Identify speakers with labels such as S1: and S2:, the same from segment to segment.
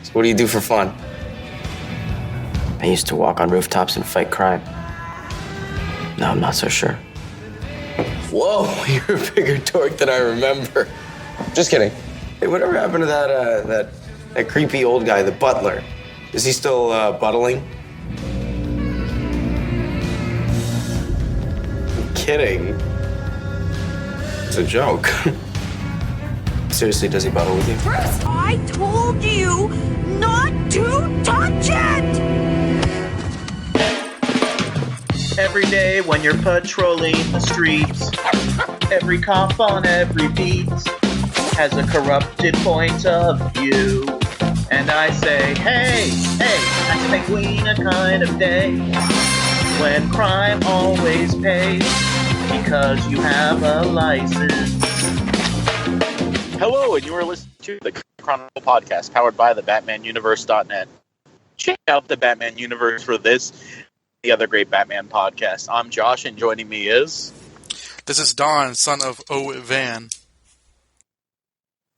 S1: So what do you do for fun?
S2: I used to walk on rooftops and fight crime. No, I'm not so sure.
S1: Whoa, you're a bigger dork than I remember. Just kidding. Hey, whatever happened to that creepy old guy, the butler? Is he still buttling? I'm kidding. It's a joke. Seriously, does he buttle with you?
S3: Bruce, I told you not to touch it!
S4: Every day when you're patrolling the streets, every cop on every beat has a corrupted point of view. And I say, hey, that's penguin a kind of day when crime always pays because you have a license. Hello, and you are listening to the Chronicle podcast powered by the BatmanUniverse.net. Check out the Batman Universe for this the other great Batman podcast. I'm Josh, and joining me is...
S5: This is Don, son of O. Van.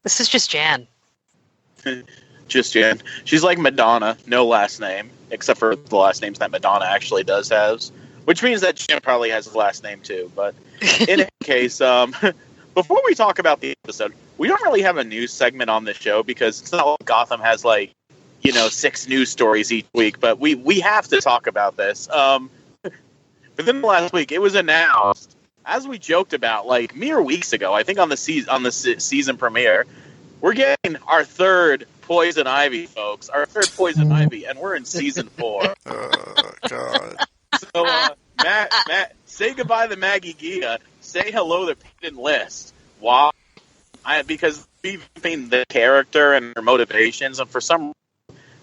S6: This is just Jan.
S4: Just Jan. She's like Madonna, no last name, except for the last names that Madonna actually does have, which means that Jan probably has his last name too. But in any case, before we talk about the episode, we don't really have a news segment on this show because it's not like Gotham has 6 news stories each week, but we have to talk about this. Within the last week, it was announced, as we joked about, mere weeks ago, I think on the season premiere, we're getting our third Poison Ivy, folks. Our third Poison Ivy, and we're in season 4.
S5: Oh, God.
S4: So, Matt, say goodbye to Maggie Gia. Say hello to Peyton List. Why? Because we've seen the character and her motivations, and for some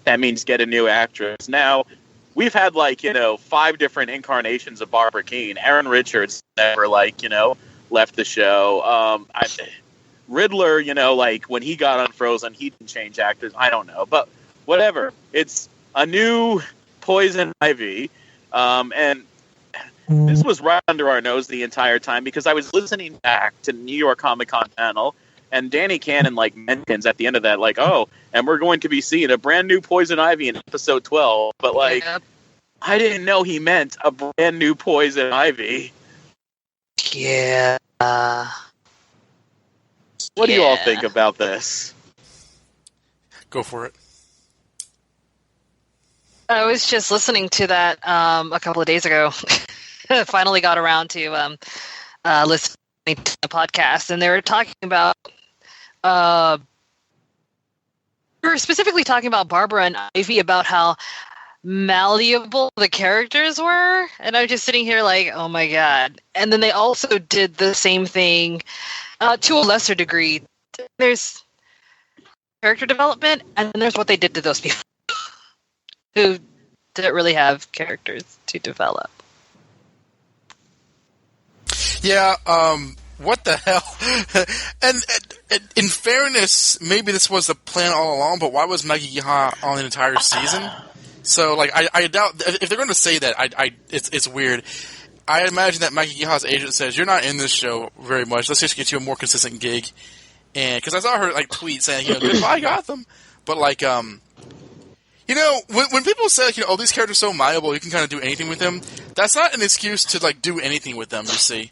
S4: that means get a new actress. Now, we've had 5 different incarnations of Barbara Keene. Aaron Richards never left the show. Riddler, when he got Unfrozen, he didn't change actors. I don't know, but whatever. It's a new Poison Ivy, and this was right under our nose the entire time because I was listening back to the New York Comic Con panel. And Danny Cannon mentions at the end of that, and we're going to be seeing a brand new Poison Ivy in episode 12. But I didn't know he meant a brand new Poison Ivy.
S6: Yeah.
S4: What do you all think about this?
S5: Go for it.
S6: I was just listening to that a couple of days ago. Finally got around to listening to the podcast, and they were talking about we were specifically talking about Barbara and Ivy, about how malleable the characters were, and I'm just sitting here oh my god. And then they also did the same thing to a lesser degree. There's character development, and then there's what they did to those people who didn't really have characters to develop.
S5: Yeah, what the hell? and in fairness, maybe this was the plan all along, but why was Maggie Gyllenhaal on an entire season? So, I doubt, if they're going to say that, it's weird. I imagine that Maggie Gyllenhaal's agent says, you're not in this show very much, let's just get you a more consistent gig. And, because I saw her, tweet saying, goodbye Gotham. But, when people say, these characters are so malleable, you can kind of do anything with them, that's not an excuse to, do anything with them, you see.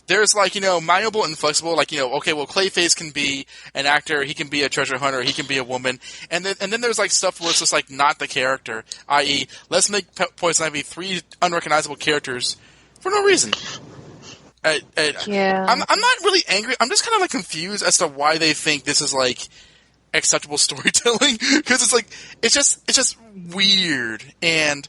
S5: There's malleable and flexible, okay, well, Clayface can be an actor, he can be a treasure hunter, he can be a woman, and then there's stuff where it's just not the character, i.e., let's make Poison Ivy 3 unrecognizable characters for no reason.
S6: Yeah.
S5: I'm not really angry, I'm just kind of confused as to why they think this is acceptable storytelling, because it's just weird, and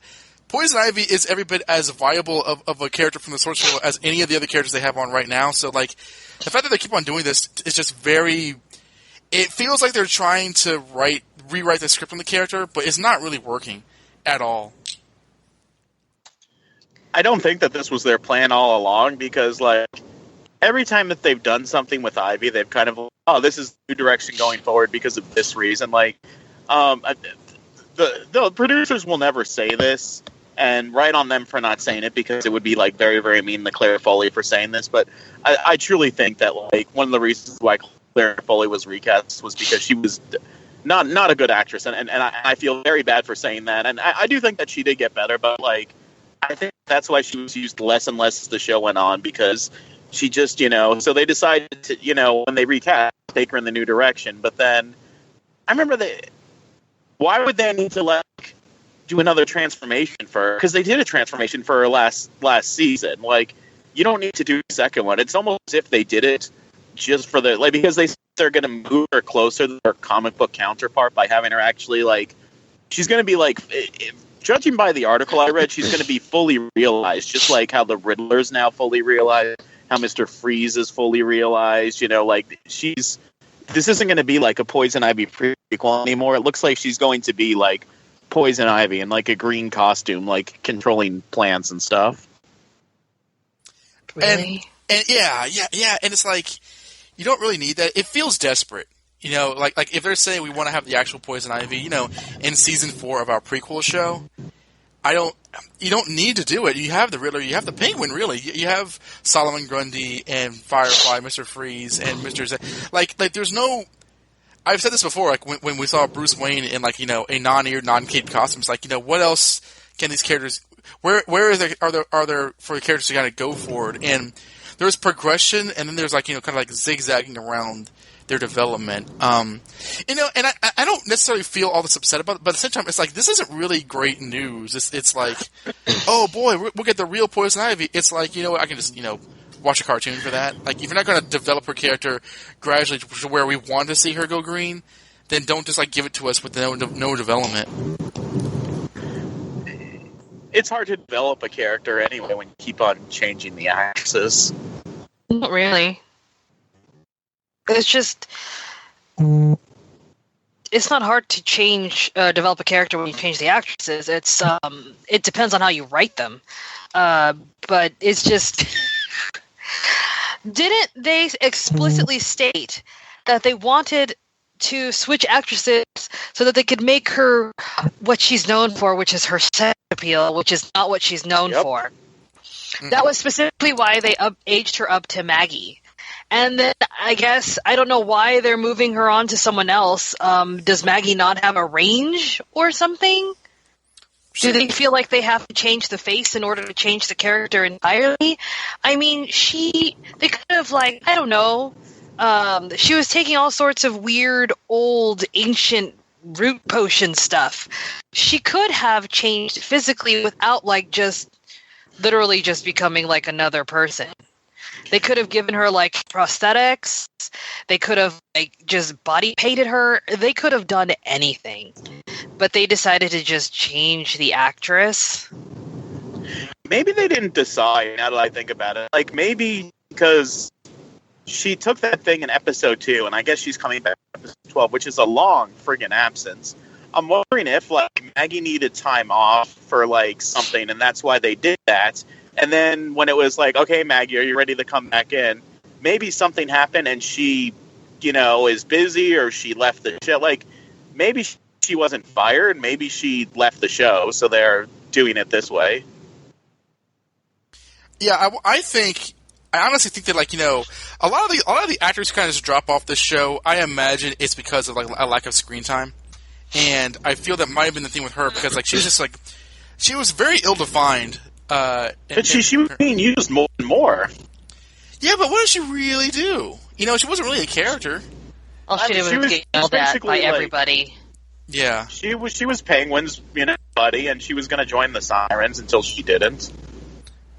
S5: Poison Ivy is every bit as viable of a character from the source material as any of the other characters they have on right now. So, the fact that they keep on doing this is just very... It feels like they're trying to rewrite the script on the character, but it's not really working at all.
S4: I don't think that this was their plan all along, because, every time that they've done something with Ivy, they've kind of, this is the new direction going forward because of this reason. The producers will never say this, and right on them for not saying it, because it would be very, very mean to Claire Foley for saying this. But I truly think that one of the reasons why Claire Foley was recast was because she was not a good actress, and I feel very bad for saying that. And I do think that she did get better, but like I think that's why she was used less and less as the show went on, because she just, so they decided to, when they recast, take her in the new direction. But then I remember why would they need to like do another transformation for her? Because they did a transformation for her last season. Like, you don't need to do a second one. It's almost as if they did it just for because they're going to move her closer to her comic book counterpart by having her actually like, she's going to be like, judging by the article I read, she's going to be fully realized, just like how the Riddler's now fully realized, how Mr. Freeze is fully realized. Like this isn't going to be like a Poison Ivy prequel anymore. It looks like she's going to be like Poison Ivy in like a green costume, like controlling plants and stuff.
S6: Really?
S5: And yeah, and it's like, you don't really need that. It feels desperate. Like if they're saying we want to have the actual Poison Ivy, in season 4 of our prequel show, you don't need to do it. You have the Riddler, you have the Penguin, really. You have Solomon Grundy and Firefly, Mr. Freeze, and Mr. Z. Like there's no... I've said this before, like when we saw Bruce Wayne in like, a non-eared, non-caped costume, it's like, what else can these characters... Where are there for the characters to kind of go forward? And there's progression, and then there's like, kind of like zigzagging around their development. And I don't necessarily feel all this upset about it, but at the same time, it's like, this isn't really great news. It's like, oh boy, we'll get the real Poison Ivy. It's like, I can just, watch a cartoon for that. Like, if you're not going to develop her character gradually to where we want to see her go green, then don't just like give it to us with no development.
S4: It's hard to develop a character anyway when you keep on changing the axis.
S6: Not really. It's just... It's not hard to develop a character when you change the actresses. It depends on how you write them. But it's just... Didn't they explicitly state that they wanted to switch actresses so that they could make her what she's known for, which is her sex appeal, which is not what she's known for? That was specifically why they aged her up to Maggie. And then I guess, I don't know why they're moving her on to someone else. Does Maggie not have a range or something? Do they feel like they have to change the face in order to change the character entirely? I mean, they could have, like, I don't know. She was taking all sorts of weird, old, ancient root potion stuff. She could have changed physically without, like, literally just becoming, like, another person. They could have given her, like, prosthetics. They could have, like, just body painted her. They could have done anything. But they decided to just change the actress.
S4: Maybe they didn't decide, now that I think about it. Like, maybe because she took that thing in episode 2, and I guess she's coming back in episode 12, which is a long friggin' absence. I'm wondering if, like, Maggie needed time off for, like, something, and that's why they did that. And then when it was like, okay, Maggie, are you ready to come back in? Maybe something happened and she, is busy, or she left the show. Like, maybe she wasn't fired. Maybe she left the show, so they're doing it this way.
S5: Yeah, I honestly think that, like, a lot of the actors kind of just drop off this show. I imagine it's because of, like, a lack of screen time. And I feel that might have been the thing with her, because, like, she's just, like, she was very ill-defined.
S4: But she was being used more and more.
S5: Yeah, but what did she really do? She wasn't really a character.
S6: All she did was get yelled at by everybody.
S5: Yeah.
S4: She was Penguin's, buddy, and she was going to join the Sirens until she didn't.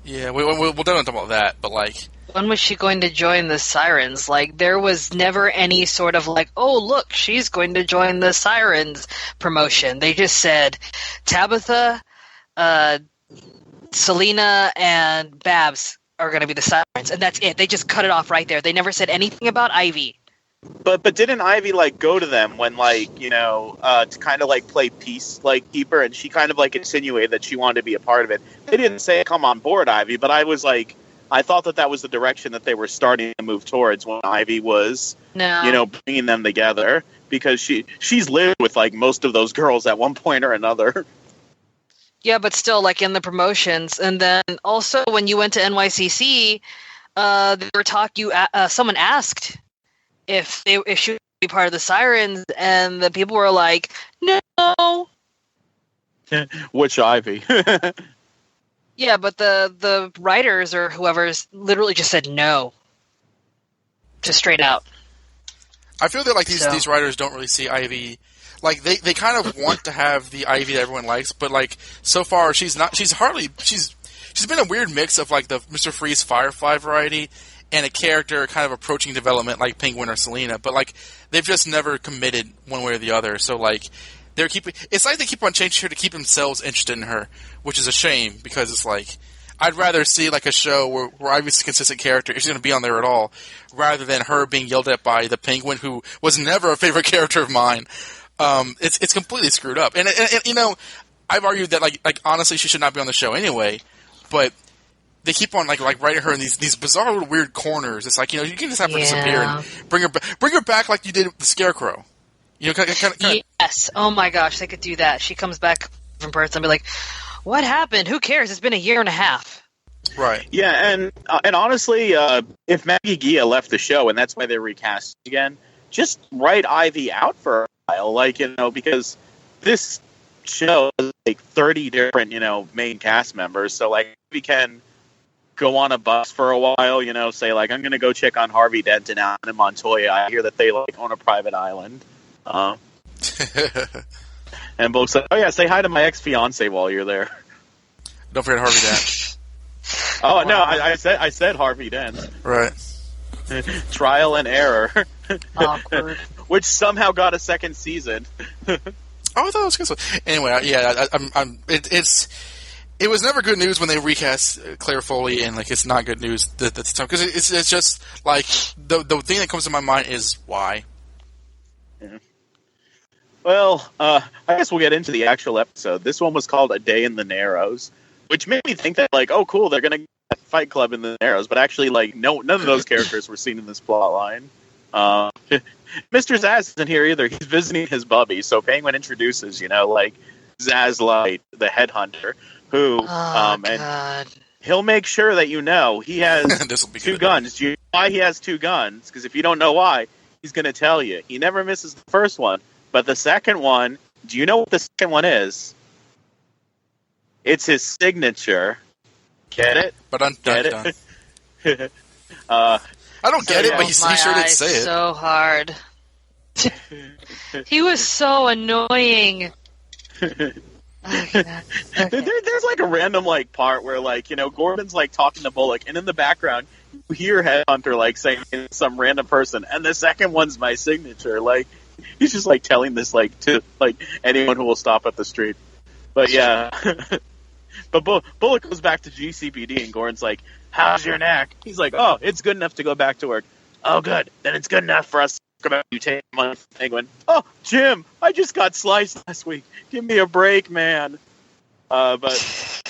S5: Yeah, we'll don't talk about that, but, like...
S6: When was she going to join the Sirens? Like, there was never any sort of, like, oh, look, she's going to join the Sirens promotion. They just said, Tabitha, Selena, and Babs are going to be the Sirens, and that's it. They just cut it off right there. They never said anything about Ivy.
S4: But didn't Ivy, like, go to them when, like, to kind of, like, play peacekeeper, and she kind of, like, insinuated that she wanted to be a part of it. They didn't say, come on board, Ivy, but I was, like, I thought that was the direction that they were starting to move towards when Ivy was, bringing them together, because she's lived with, like, most of those girls at one point or another.
S6: Yeah, but still, like, in the promotions. And then also when you went to NYCC, they were someone asked if she would be part of the Sirens, and the people were like, no.
S4: Which Ivy?
S6: Yeah, but the writers or whoever's literally just said no. Just straight out.
S5: I feel that like these writers don't really see Ivy. Like they kind of want to have the Ivy that everyone likes, but like so far she's been a weird mix of like the Mr. Freeze Firefly variety and a character kind of approaching development like Penguin or Selena, but like they've just never committed one way or the other. So like it's like they keep on changing her to keep themselves interested in her, which is a shame because it's like I'd rather see like a show where Ivy's a consistent character, if she's going to be on there at all, rather than her being yelled at by the Penguin, who was never a favorite character of mine. It's completely screwed up, and you know, I've argued that like honestly she should not be on the show anyway, but they keep on like writing her in these bizarre little weird corners. It's like, you know, you can just have her disappear and bring her back like you did with the Scarecrow. You know, kind of.
S6: Yes. Oh my gosh, they could do that. She comes back from birth and be like, "What happened? Who cares? It's been a year and a half."
S5: Right.
S4: Yeah, and honestly, if Maggie Gia left the show and that's why they recast again, just write Ivy out for a while, like, you know, because this show has like 30 different, you know, main cast members, so like we can go on a bus for a while, you know, say like I'm gonna go check on Harvey Dent and Alan and Montoya. I hear that they like own a private island. And both said, "Oh yeah, say hi to my ex-fiance while you're there."
S5: Don't forget Harvey Dent.
S4: Oh wow. No, I said Harvey Dent.
S5: Right.
S4: Trial and error.
S6: Awkward.
S4: Which somehow got a second season.
S5: Oh, I thought it was good. Anyway, yeah, it was never good news when they recast Claire Foley, and like it's not good news this time because it's just like the thing that comes to my mind is why.
S4: Yeah. Well, I guess we'll get into the actual episode. This one was called A Day in the Narrows, which made me think that, like, oh, cool, they're going to get Fight Club in the Narrows, but actually, like, none of those characters were seen in this plot line. Mr. Zasz isn't here either. He's visiting his bubby, so Penguin introduces, you know, like, Zasz Light, the Headhunter, who, and he'll make sure that you know he has two guns. Do you know why he has two guns? Because if you don't know why, he's going to tell you. He never misses the first one. But the second one, do you know what the second one is? It's his signature. Get it?
S5: Get it? I don't get it, but he sure did say it.
S6: So hard. He was so annoying.
S4: Okay. There's like a random like part where like, you know, Gordon's like talking to Bullock, and in the background you hear Headhunter like saying some random person, and the second one's my signature. Like, he's just like telling this like to like anyone who will stop at the street. But yeah. But Bullock goes back to GCPD, and Gordon's like, "How's your neck?" He's like, "Oh, it's good enough to go back to work." "Oh, good. Then it's good enough for us to talk about you taking money from Penguin." "Oh, Jim, I just got sliced last week. Give me a break, man." But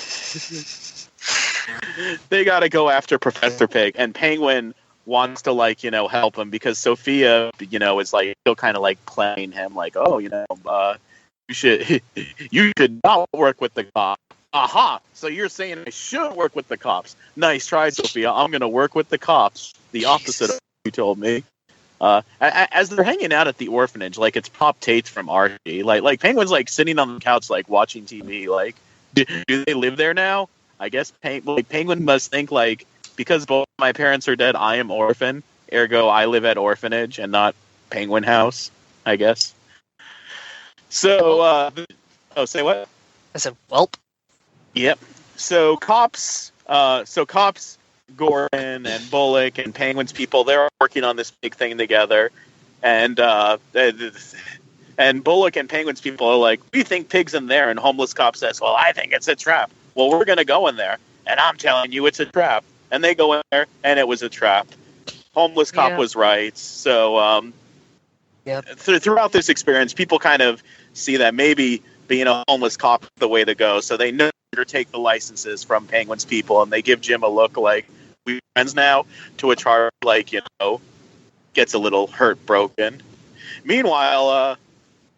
S4: they got to go after Professor Pig, and Penguin wants to, like, you know, help him because Sophia, you know, is like still kind of like playing him, like, "Oh, you know, you should not work with the cops." Aha! So you're saying I should work with the cops? Nice try, Sophia. I'm going to work with the cops. The opposite of what you told me. As they're hanging out at the orphanage, like it's Pop Tate's from Archie. Like Penguin's like sitting on the couch, like watching TV. Like, do they live there now? I guess Penguin must think like, because both my parents are dead, I am orphan. Ergo, I live at orphanage and not Penguin House. I guess. So, say what?
S6: I said, "Welp."
S4: Yep. So cops, Gordon and Bullock and Penguin's people, they're working on this big thing together, and Bullock and Penguin's people are like, "We think Pig's in there," and Homeless Cop says, "Well, I think it's a trap." "Well, we're gonna go in there, and I'm telling you, it's a trap." And they go in there, and it was a trap. Homeless Cop was right. So, throughout this experience, people kind of see that maybe being a homeless cop is the way to go. So they no longer take the licenses from Penguin's people, and they give Jim a look like, "We friends now," to which Harvey, like, you know, gets a little hurt, broken. Meanwhile,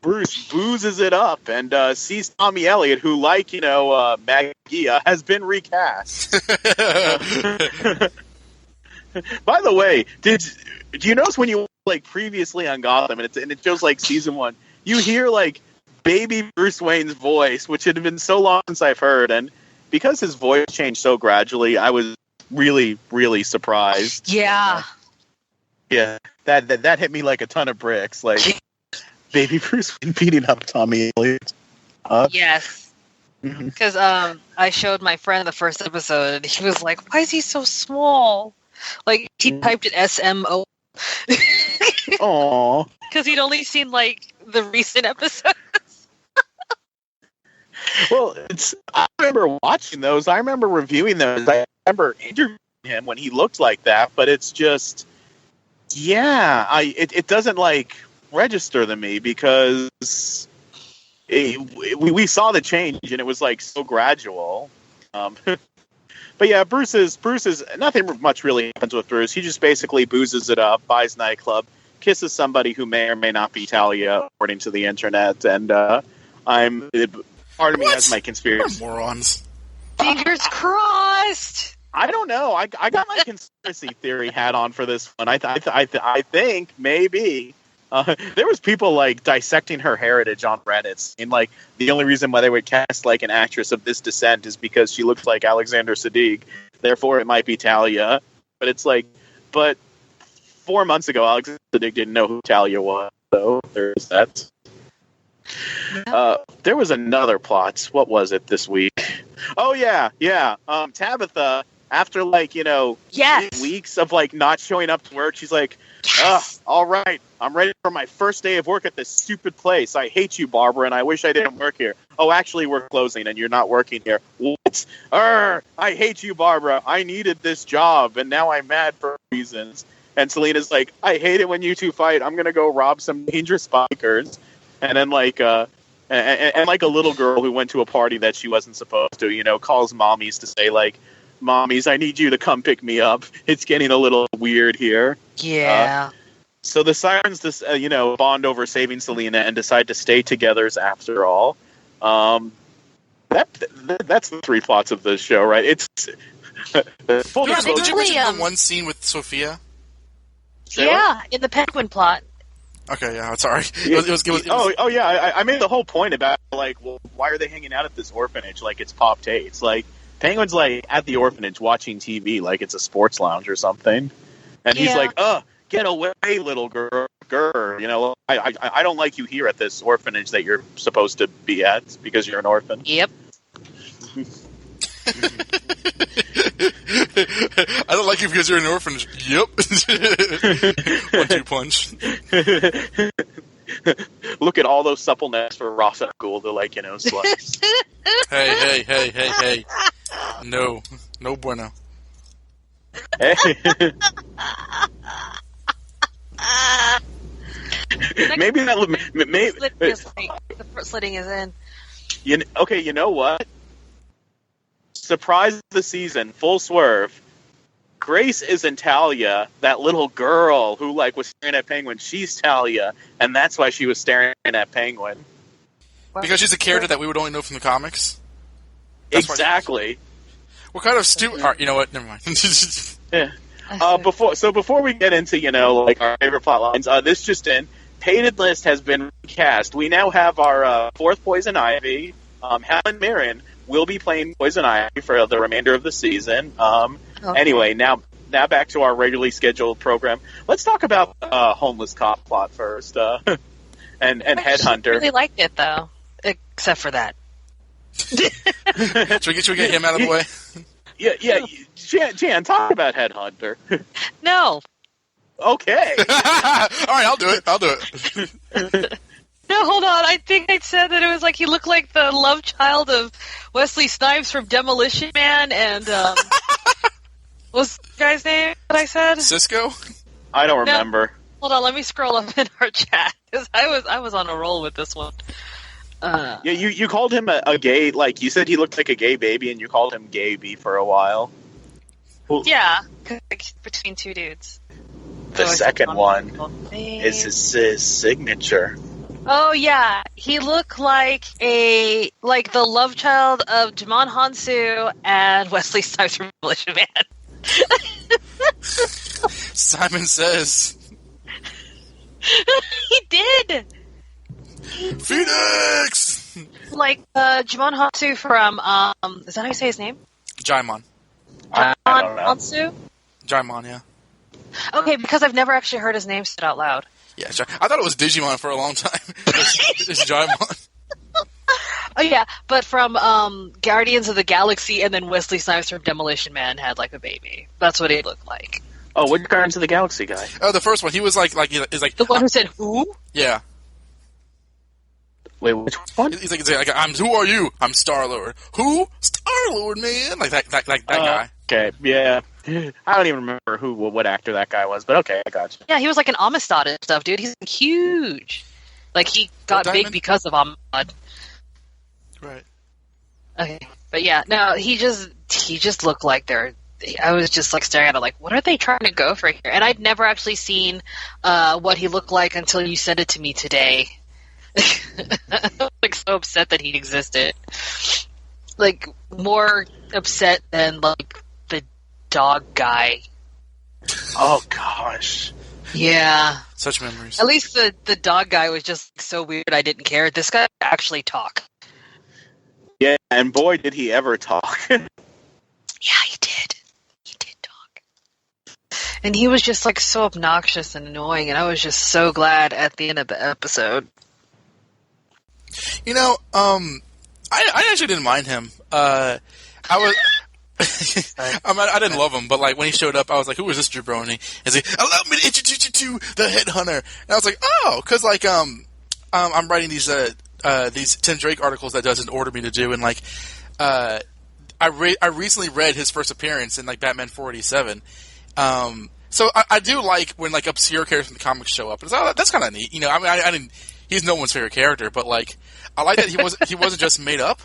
S4: Bruce boozes it up and sees Tommy Elliott, who, like, you know, Maggie Gia, has been recast. By the way, do you notice when you like previously on Gotham, and it shows like season 1. You hear like baby Bruce Wayne's voice, which had been so long since I've heard, and because his voice changed so gradually, I was really, really surprised.
S6: Yeah.
S4: Yeah, that hit me like a ton of bricks. Like baby Bruce Wayne beating up Tommy Elliott.
S6: Yes. Because I showed my friend the first episode, and he was like, "Why is he so small?" Like he typed it SMO.
S4: Aww.
S6: Because he'd only seen like the recent episodes.
S4: Well, I remember watching those. I remember reviewing those. I remember interviewing him when he looked like that. But it's just, yeah, it doesn't like register to me because we saw the change and it was like so gradual. But yeah, Bruce is nothing much really happens with Bruce. He just basically boozes it up, buys nightclub, kisses somebody who may or may not be Talia, according to the internet, and part of me has my conspiracy.
S5: Morons.
S6: Fingers crossed.
S4: I don't know. I got my conspiracy theory hat on for this one. I think maybe there was people like dissecting her heritage on Reddit, and like the only reason why they would cast like an actress of this descent is because she looks like Alexander Siddig. Therefore, it might be Talia. But it's like, but 4 months ago, Alexander Siddig didn't know who Talia was. So there's that. There was another plot. What was it this week? Oh yeah. Tabitha, after like 8 weeks of like not showing up to work, she's like, all right, I'm ready for my first day of work at this stupid place. I hate you, Barbara, and I wish I didn't work here. Oh, actually, we're closing, and you're not working here. What? I hate you, Barbara. I needed this job, and now I'm mad for reasons. And Selena's like, I hate it when you two fight. I'm gonna go rob some dangerous bikers. And then like and like a little girl who went to a party that she wasn't supposed to, calls mommies to say like, mommies, I need you to come pick me up. It's getting a little weird here.
S6: Yeah.
S4: So the sirens just bond over saving Selena and decide to stay together after all. That's the 3 plots of the show, right? It's full
S5: Did
S4: disclosure.
S5: you mention the one scene with Sophia?
S6: Yeah, in the Penguin plot.
S5: Okay, yeah, sorry.
S4: Oh yeah, I made the whole point about like, well, why are they hanging out at this orphanage like it's Pop Tate's? Like Penguin's like at the orphanage watching TV like it's a sports lounge or something, and he's like, get away, little girl. I don't like you here at this orphanage that you're supposed to be at because you're an orphan.
S6: Yep.
S5: I don't like you because you're an orphanage. Yep. 1-2 punch.
S4: Look at all those supple necks for Ra's al Ghul to like, slice.
S5: Hey. No bueno.
S4: Hey. Maybe that. Maybe
S6: the foot slitting is in.
S4: You know what? Surprise of the season, full swerve. Grace isn't Talia, that little girl who like was staring at Penguin. She's Talia, and that's why she was staring at Penguin.
S5: Because she's a character that we would only know from the comics.
S4: That's exactly.
S5: What kind of stupid? Right, you know what? Never mind.
S4: Yeah. Before we get into like our favorite plot lines, this just in: Painted List has been recast. We now have our 4th Poison Ivy. Helen Mirren will be playing Poison Ivy for the remainder of the season. Anyway, now back to our regularly scheduled program. Let's talk about homeless cop plot first, and Headhunter.
S6: I really liked it though, except for that.
S5: Should we get him out of the way?
S4: Yeah. Jan, talk about Headhunter.
S6: No.
S4: Okay.
S5: All right, I'll do it.
S6: No, hold on. I think I said that it was like he looked like the love child of Wesley Snipes from Demolition Man, and what's the guy's name that I said?
S5: Cisco?
S4: I don't remember.
S6: Hold on, let me scroll up in our chat because I was on a roll with this one.
S4: Yeah, you called him a gay, like you said he looked like a gay baby, and you called him Gay B for a while.
S6: Yeah, like, between 2 dudes.
S4: The second one is his signature.
S6: Oh yeah, he looked like the love child of Jimon Hansu and Wesley Snipes from Demolition Man.
S5: Simon Says.
S6: He did.
S5: Phoenix!
S6: Like Jimon Hansu from is that how you say his name?
S5: Jaimon.
S4: I don't know.
S6: Hansu?
S5: Jaimon, yeah.
S6: Okay, because I've never actually heard his name said out loud.
S5: Yeah, I thought it was Digimon for a long time. It's Jaimon.
S6: Oh yeah, but from Guardians of the Galaxy, and then Wesley Snipes from Demolition Man had like a baby. That's what he looked like.
S4: Oh, which Guardians of the Galaxy guy?
S5: Oh, the first one. He was like
S6: The one who said who?
S5: yeah.
S4: Wait, which one?
S5: He's like, who are you? I'm Star-Lord. Who? Star-Lord, man. Like that guy.
S4: Okay, yeah. I don't even remember what actor that guy was, but okay, I got you.
S6: Yeah, he was like an Amistad and stuff, dude. He's huge. Like he got big
S5: Diamond?
S6: because of Amistad.
S5: Right.
S6: Okay, but yeah, no, he just looked like I was just like staring at it, like, what are they trying to go for here? And I'd never actually seen what he looked like until you sent it to me today. I'm like so upset that he existed. Like more upset than like the dog guy.
S4: Oh gosh.
S6: Yeah.
S5: Such memories.
S6: At least the dog guy was just so weird I didn't care. This guy actually talk.
S4: Yeah, and boy did he ever talk.
S6: Yeah, he did. He did talk. And he was just like so obnoxious and annoying, and I was just so glad at the end of the episode.
S5: You know, I actually didn't mind him. I was. I didn't love him, but like when he showed up, I was like, "Who is this jabroni?" He's like, "Allow me to introduce you to the Headhunter." And I was like, "Oh," because like I'm writing these Tim Drake articles that doesn't order me to do, and like I recently read his first appearance in like Batman 487. So I do like when like obscure characters from the comics show up. It's, oh, that's kind of neat, you know. I mean, I didn't. He's no one's favorite character, but like I like that he wasn't just made up.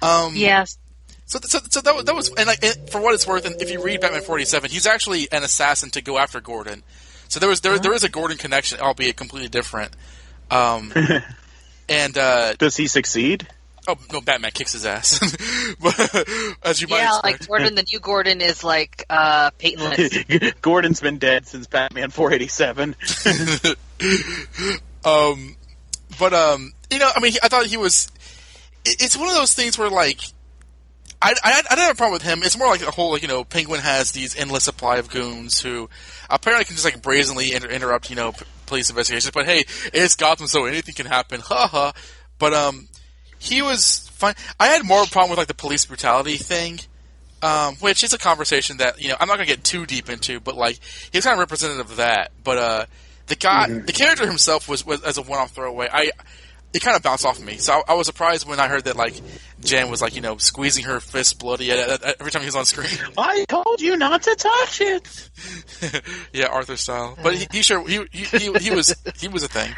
S6: Yes.
S5: So that was, and like for what it's worth, and if you read Batman 47, he's actually an assassin to go after Gordon. So there is a Gordon connection, albeit completely different. And
S4: Does he succeed?
S5: oh no, Batman kicks his ass. But, as you might
S6: Yeah,
S5: expect.
S6: like Gordon, the new Gordon is like Peyton
S4: Gordon's been dead since Batman 487.
S5: But you know, I mean, I thought he was. It's one of those things where like. I don't have a problem with him. It's more like the whole, like, you know, Penguin has these endless supply of goons who apparently can just, like, brazenly interrupt, you know, police investigations. But, hey, it's Gotham, so anything can happen. Ha. But, he was fine. I had more of a problem with, like, the police brutality thing, which is a conversation that, you know, I'm not going to get too deep into, but, like, he was kind of representative of that. But, the character himself was as a one-off throwaway. It kind of bounced off of me. So I was surprised when I heard that, like, Jen was, like, you know, squeezing her fist bloody every time he was on screen.
S4: I told you not to touch it.
S5: Yeah, Arthur style. But he was a thing.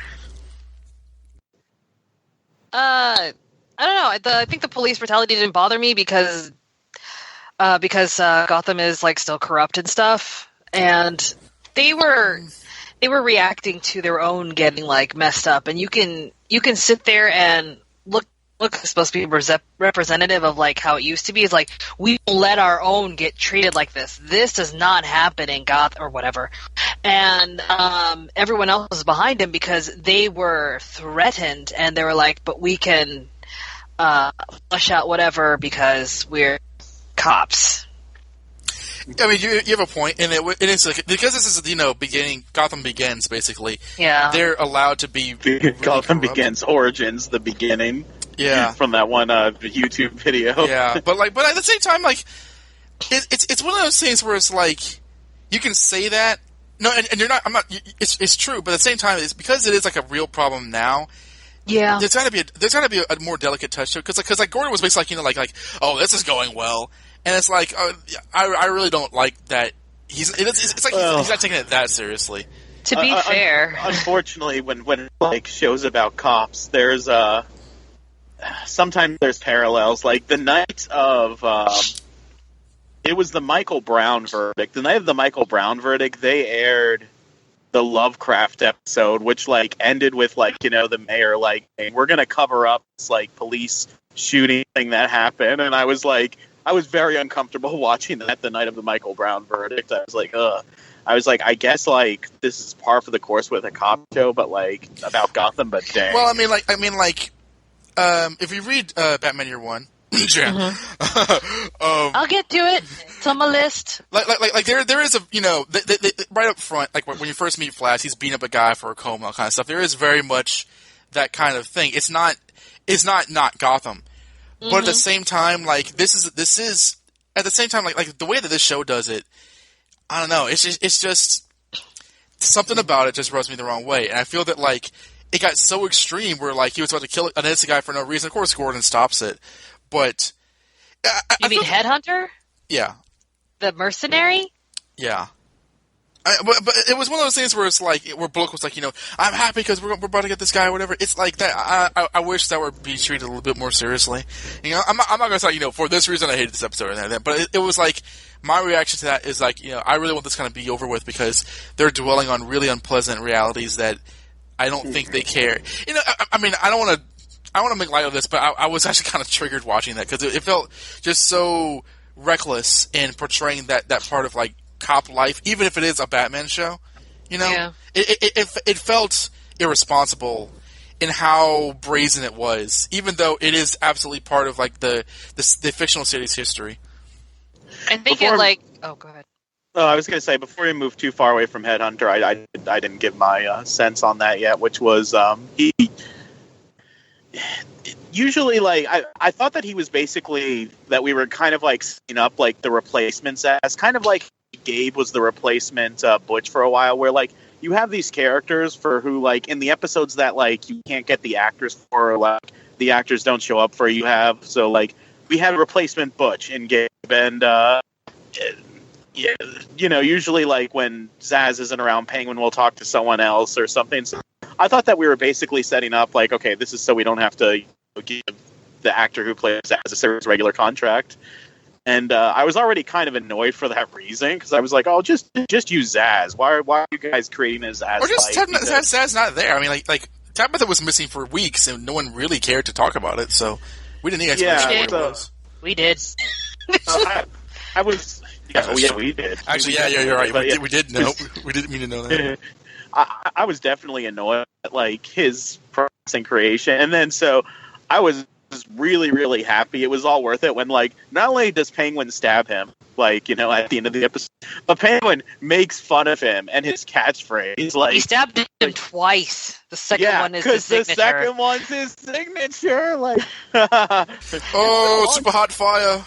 S6: I don't know. I think the police brutality didn't bother me because Gotham is like still corrupt and stuff, and they were reacting to their own getting like messed up, and you can sit there and look it's supposed to be representative of like how it used to be. It's like we let our own get treated like this. This does not happen in Gotham or whatever, and everyone else was behind him because they were threatened, and they were like, but we can flush out whatever because we're cops.
S5: I mean, you have a point, and it's like because this is, you know, beginning. Gotham Begins, basically.
S6: Yeah,
S5: they're allowed to be really
S4: Gotham
S5: corrupt.
S4: Begins Origins, the beginning.
S5: Yeah,
S4: from that one YouTube video.
S5: Yeah, but at the same time, like it's one of those things where it's like you can say that. No, and you're not. I'm not. It's true, but at the same time, it's because it is like a real problem now.
S6: Yeah,
S5: there's got to be a more delicate touch to it because like Gordon was basically like, you know, like oh, this is going well. And it's like, I really don't like that. It's like he's not taking it that seriously.
S6: To be fair,
S4: unfortunately, when like shows about cops, there's sometimes there's parallels. Like the night of it was the Michael Brown verdict. The night of the Michael Brown verdict, they aired the Lovecraft episode, which like ended with like, you know, the mayor like, hey, we're gonna cover up this like police shooting thing that happened, and I was very uncomfortable watching that the night of the Michael Brown verdict. I was like, ugh. I was like, I guess like this is par for the course with a cop show, but like about Gotham. But dang.
S5: Well, if you read Batman Year One, Jan,
S6: I'll get to it. It's on my list.
S5: like there is a right up front, like when you first meet Flash, he's beating up a guy for a coma, all kind of stuff. There is very much that kind of thing. It's not Gotham, but at the same time, like this is at the same time, like the way that this show does it, I don't know. It's just something about it just rubs me the wrong way, and I feel that like it got so extreme where like he was about to kill an innocent guy for no reason. Of course, Gordon stops it, but
S6: You mean Headhunter?
S5: yeah,
S6: The mercenary?
S5: yeah. But it was one of those things where it's like where Bullock was like, I'm happy because we're about to get this guy or whatever. It's like that. I wish that would be treated a little bit more seriously. I'm not gonna say for this reason I hated this episode or that, but it was like my reaction to that is like I really want this kind of be over with because they're dwelling on really unpleasant realities that I don't think they care. I mean I don't want to make light of this, but I was actually kind of triggered watching that because it felt just so reckless in portraying that part of like cop life, even if it is a Batman show.
S6: Yeah.
S5: It felt irresponsible in how brazen it was, even though it is absolutely part of like the fictional city's history.
S6: I think
S4: Before-
S6: oh, go ahead.
S4: Oh, I was going to say before we move too far away from Headhunter, I didn't give my sense on that yet, which was he usually like I thought that he was basically that we were kind of like setting up like the replacements as kind of like Gabe was the replacement Butch for a while, where like you have these characters for who like in the episodes that like you can't get the actors for, or like the actors don't show up for, you have so like we had a replacement Butch in Gabe, and usually like when Zasz isn't around, Penguin will talk to someone else or something. So I thought that we were basically setting up like, okay, this is so we don't have to give the actor who plays Zasz a regular contract. And I was already kind of annoyed for that reason because I was like, "Oh, just use Zasz. Why are you guys creating a Zasz?"
S5: Or just Zaz's not there. I mean, like Tabitha was missing for weeks, and no one really cared to talk about it, so we didn't need explanation
S4: Yeah,
S5: what it was.
S6: We did.
S4: I was. Yeah, we did.
S5: Actually, you're right. We did know. We didn't mean to know that.
S4: I was definitely annoyed at like his process and creation, and then so I was really, really happy. It was all worth it when like not only does Penguin stab him like at the end of the episode, but Penguin makes fun of him and his catchphrase. Like
S6: He stabbed him twice. The second one is his signature.
S4: the second one's his signature. Like
S5: Oh, super hot fire!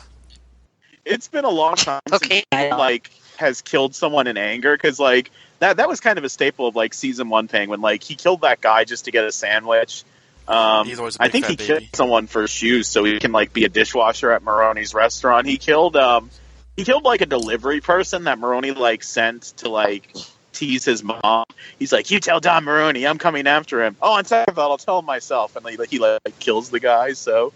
S4: It's been a long time
S6: Okay.
S4: since like has killed someone in anger, because like that was kind of a staple of like season 1 Penguin. Like he killed that guy just to get a sandwich.
S5: He's always a big
S4: I think
S5: fat
S4: he
S5: baby.
S4: killed someone for shoes so he can like be a dishwasher at Maroni's restaurant. He killed like a delivery person that Maroni like sent to like tease his mom. He's like, "You tell Don Maroni I'm coming after him." "Oh, on second thought, I'll tell him myself." And he like kills the guy. So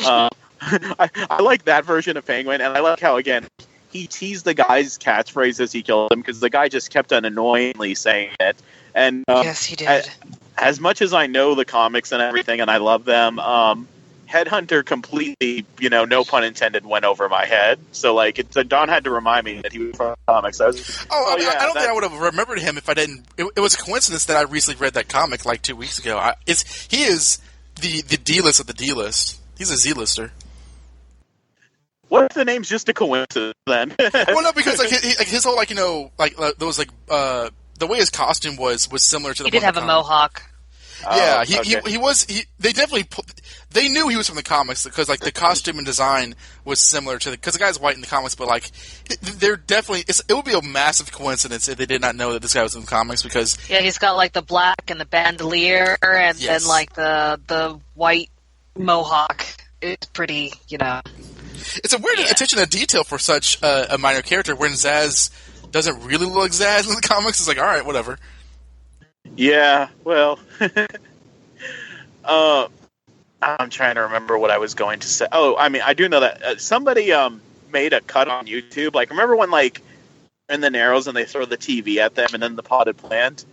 S4: I like that version of Penguin, and I like how again he teased the guy's catchphrase as he killed him because the guy just kept on annoyingly saying it. And
S6: Yes, he did.
S4: as much as I know the comics and everything, and I love them, Headhunter completely, no pun intended, went over my head. So like, Don had to remind me that he was from comics. I was,
S5: I don't think I would have remembered him if I didn't. It was a coincidence that I recently read that comic like 2 weeks ago. He is the D-list of the D-list. He's a Z-lister.
S4: What if the name's just a coincidence then?
S5: Well, no, because like his whole those the way his costume was similar to the.
S6: He did have a mohawk.
S5: Yeah,
S4: okay.
S5: he was. They definitely they knew he was from the comics because like the costume and design was similar to because the guy's white in the comics, but like they're definitely it would be a massive coincidence if they did not know that this guy was in the comics because
S6: Yeah, he's got like the black and the bandolier, and
S5: Yes.
S6: then like the white mohawk. It's pretty,
S5: it's a weird attention to detail for such a minor character when Zaz doesn't really look like Zaz in the comics. It's like, all right, whatever.
S4: Yeah, well, I'm trying to remember what I was going to say. Oh, I mean, I do know that somebody made a cut on YouTube. Like, remember when like in the Narrows and they throw the TV at them and then the potted plant?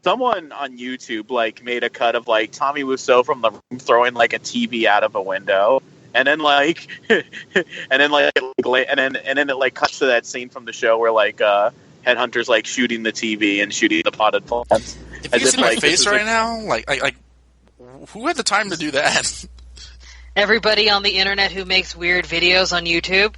S4: Someone on YouTube like made a cut of like Tommy Wiseau from the room throwing like a TV out of a window, and then and then it like cuts to that scene from the show where like Headhunter's like shooting the TV and shooting the potted plants.
S5: If you see my face right now, like, who had the time to do that?
S6: Everybody on the internet who makes weird videos on YouTube.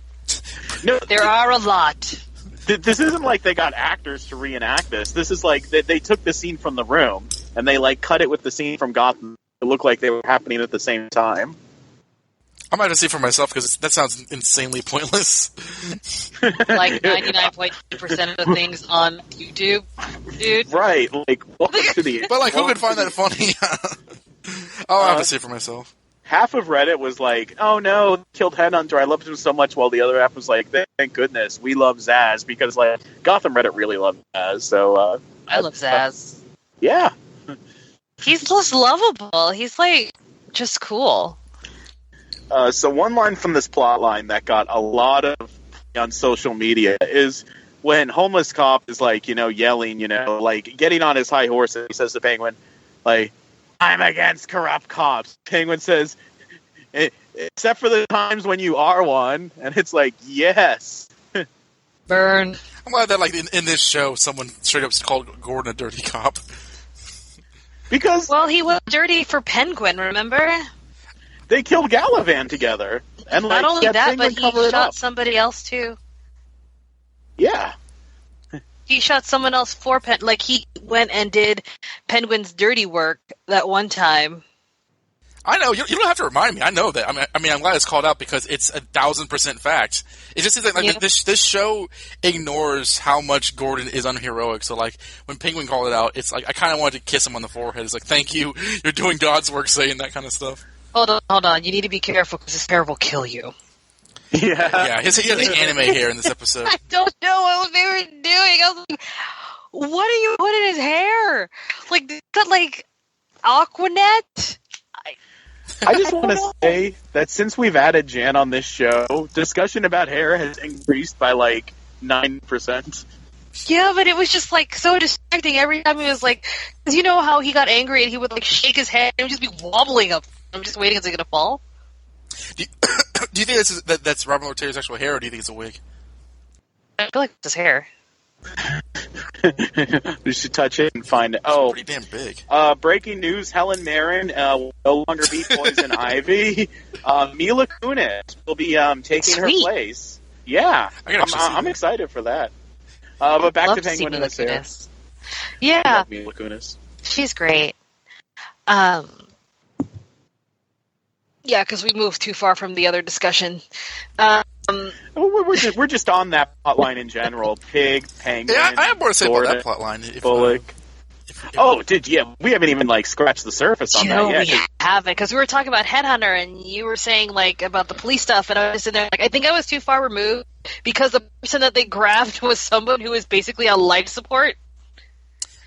S4: No,
S6: There are a lot.
S4: This isn't like they got actors to reenact this. This is like they took the scene from The Room and they like cut it with the scene from Gotham. It looked like they were happening at the same time.
S5: I might have to see for myself because that sounds insanely pointless.
S6: Like 99.9% of the things on YouTube, dude.
S4: Right, like welcome to the.
S5: But like, who could find that funny? I'll have to see for myself.
S4: Half of Reddit was like, "Oh no, killed Headhunter. I loved him so much," while the other half was like, "Thank goodness, we love Zasz," because like Gotham Reddit really loved Zasz. So
S6: I love Zasz.
S4: Yeah,
S6: He's just lovable. He's like just cool.
S4: So one line from this plot line that got a lot of play on social media is when homeless cop is like, yelling, like getting on his high horse, and he says to Penguin, like, "I'm against corrupt cops." Penguin says, "Except for the times when you are one," and it's like, yes.
S6: Burn.
S5: I'm glad that like in this show, someone straight up called Gordon a dirty cop.
S4: Because
S6: Well, he was dirty for Penguin, remember?
S4: they killed Galavan together, and like
S6: Not only that,
S4: Penguin
S6: but he
S4: covered it
S6: shot
S4: up.
S6: somebody else too.
S4: Yeah.
S6: He shot someone else for like he went and did Penguin's dirty work that one time.
S5: I know, you don't have to remind me. I know that. I mean, I'm glad it's called out because it's 1,000% fact. It just seems like
S6: Yeah.
S5: this show ignores how much Gordon is unheroic. So, like, when Penguin called it out, it's like I kind of wanted to kiss him on the forehead. It's like, thank you, you're doing God's work, saying that kind of stuff.
S6: Hold on. You need to be careful because this pair will kill you.
S4: Yeah.
S5: Yeah, he has anime hair in this episode.
S6: I don't know what they were doing. I was like, what are you putting in his hair? Like, they got like Aquanet?
S4: I just want to say that since we've added Jan on this show, discussion about hair has increased by like 9%.
S6: Yeah, but it was just like so distracting every time he was like, because you know how he got angry and he would like shake his head and he would just be wobbling up. I'm just waiting until he's gonna fall.
S5: Do you think that's Robin Lord Taylor's actual hair, or do you think it's a wig?
S6: I feel like it's his hair.
S4: We should touch it and find it. Oh,
S5: Pretty damn big.
S4: breaking news: Helen Mirren will no longer be Poison Ivy. Mila Kunis will be taking her
S6: Sweet.
S4: place. Yeah, I'm excited for that. But back
S6: Love
S4: to
S6: to see
S4: Penguin
S6: Mila
S4: and Sarah.
S6: Kunis. Yeah,
S4: Mila Kunis.
S6: she's great. Yeah, because we moved too far from the other discussion.
S4: We're just on that plot line in general. Pig, Penguin.
S5: Yeah, I have more to say about
S4: Gordon,
S5: that plot line.
S4: Bullock. We haven't even like scratched the surface on that yet.
S6: We haven't, because we were talking about Headhunter, and you were saying like about the police stuff, and I was sitting there like, I think I was too far removed because the person that they grabbed was someone who was basically on life support.